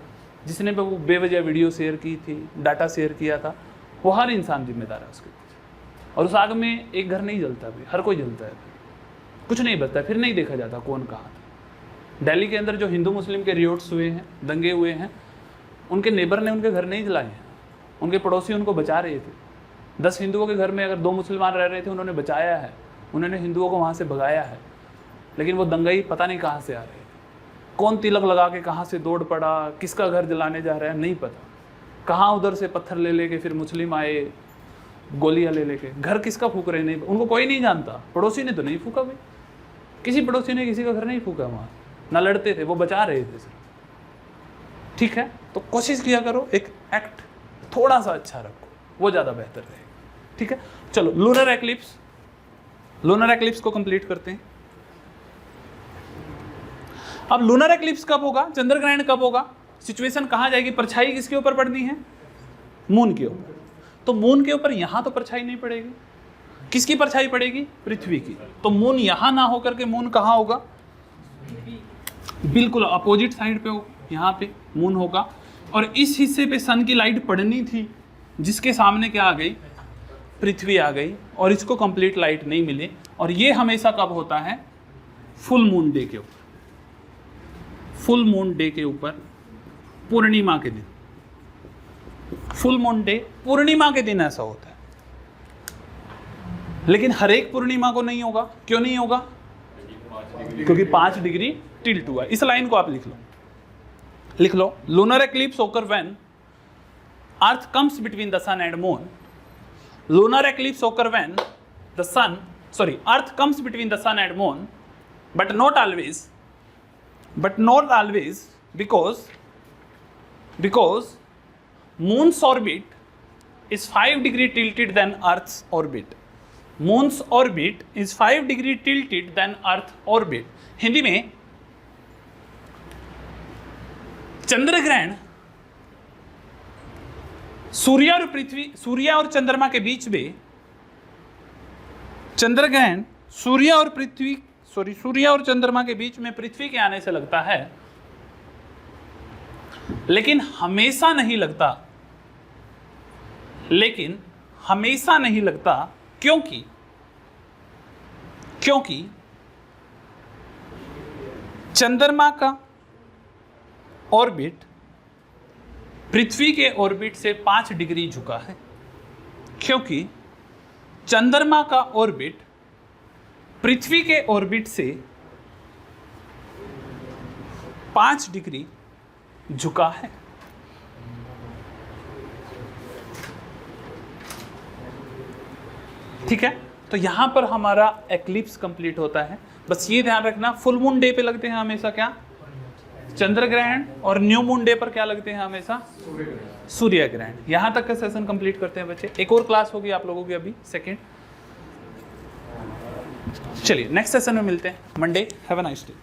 जिसने वो बेवजह वीडियो शेयर की थी, डाटा शेयर किया था, वो हर इंसान जिम्मेदार है उसके पीछे। और उस आग में एक घर नहीं जलता भी, हर कोई जलता है, कुछ नहीं बचता, फिर नहीं देखा जाता कौन कहाँ था। दिल्ली के अंदर जो हिंदू मुस्लिम के रियोट्स हुए हैं, दंगे हुए हैं, उनके नेबर ने उनके घर नहीं जलाए हैं, उनके पड़ोसी उनको बचा रहे थे। 10 हिंदुओं के घर में अगर 2 मुसलमान रह रहे थे, उन्होंने बचाया है, उन्होंने हिंदुओं को वहाँ से भगाया है। लेकिन वो दंगई पता नहीं कहाँ से आ रहे, कौन तिलक लगा के कहाँ से दौड़ पड़ा, किसका घर जलाने जा रहा है नहीं पता, कहाँ उधर से पत्थर ले लेके फिर मुस्लिम आए, गोलियां ले लेके। घर किसका फूक रहे नहीं, उनको कोई नहीं जानता। पड़ोसी ने तो नहीं फूका भाई, किसी पड़ोसी ने किसी का घर नहीं फूका वहाँ, ना लड़ते थे, वो बचा रहे थे सिर्फ। ठीक है, तो कोशिश किया करो एक एक्ट थोड़ा सा अच्छा रखो, वो ज़्यादा बेहतर रहेगा। ठीक है, चलो लूनर एक्लिप्स, लूनर एक्लिप्स को कंप्लीट करते हैं। अब लूनर एक्लिप्स कब होगा, चंद्र ग्रहण कब होगा, सिचुएशन कहाँ जाएगी, परछाई किसके ऊपर पड़नी है, मून के ऊपर। तो मून के ऊपर यहाँ तो परछाई नहीं पड़ेगी, किसकी परछाई पड़ेगी, पृथ्वी की। तो मून यहाँ ना होकर के मून कहाँ होगा, बिल्कुल अपोजिट साइड पे हो, यहाँ पे मून होगा। और इस हिस्से पे सन की लाइट पड़नी थी, जिसके सामने क्या आ गई, पृथ्वी आ गई, और इसको कंप्लीट लाइट नहीं मिली। और ये हमेशा कब होता है, फुल मून डे के ऊपर, फुल मून डे के ऊपर, पूर्णिमा के दिन। फुल मून डे पूर्णिमा के दिन ऐसा होता है, लेकिन हर एक पूर्णिमा को नहीं होगा। क्यों नहीं होगा, क्योंकि 5 डिग्री टिल्ट हुआ। इस लाइन को आप लिख लो, lunar eclipse occur when earth comes between the sun and moon. Lunar eclipse occur when the sun, sorry, earth comes between the sun and moon, but not always, because moon's orbit is 5 degree tilted than Earth's orbit. Moon's orbit is 5 degree tilted than Earth orbit. Hindi में चंद्र ग्रहण सूर्य और चंद्रमा के बीच में, चंद्र ग्रहण सूर्य और चंद्रमा के बीच में पृथ्वी के आने से लगता है, लेकिन हमेशा नहीं लगता, क्योंकि चंद्रमा का ऑर्बिट पृथ्वी के ऑर्बिट से 5 डिग्री झुका है। क्योंकि चंद्रमा का ऑर्बिट पृथ्वी के ऑर्बिट से 5 डिग्री झुका है। ठीक है, तो यहां पर हमारा एक्लिप्स कंप्लीट होता है। बस ये ध्यान रखना, फुल मून डे पे लगते हैं हमेशा क्या, चंद्र ग्रहण, और न्यू मून डे पर क्या लगते हैं हमेशा, सूर्य ग्रहण। यहां तक का सेशन कंप्लीट करते हैं बच्चे। एक और क्लास होगी आप लोगों की अभी सेकंड। चलिए नेक्स्ट सेशन में मिलते हैं Monday. Have a nice day.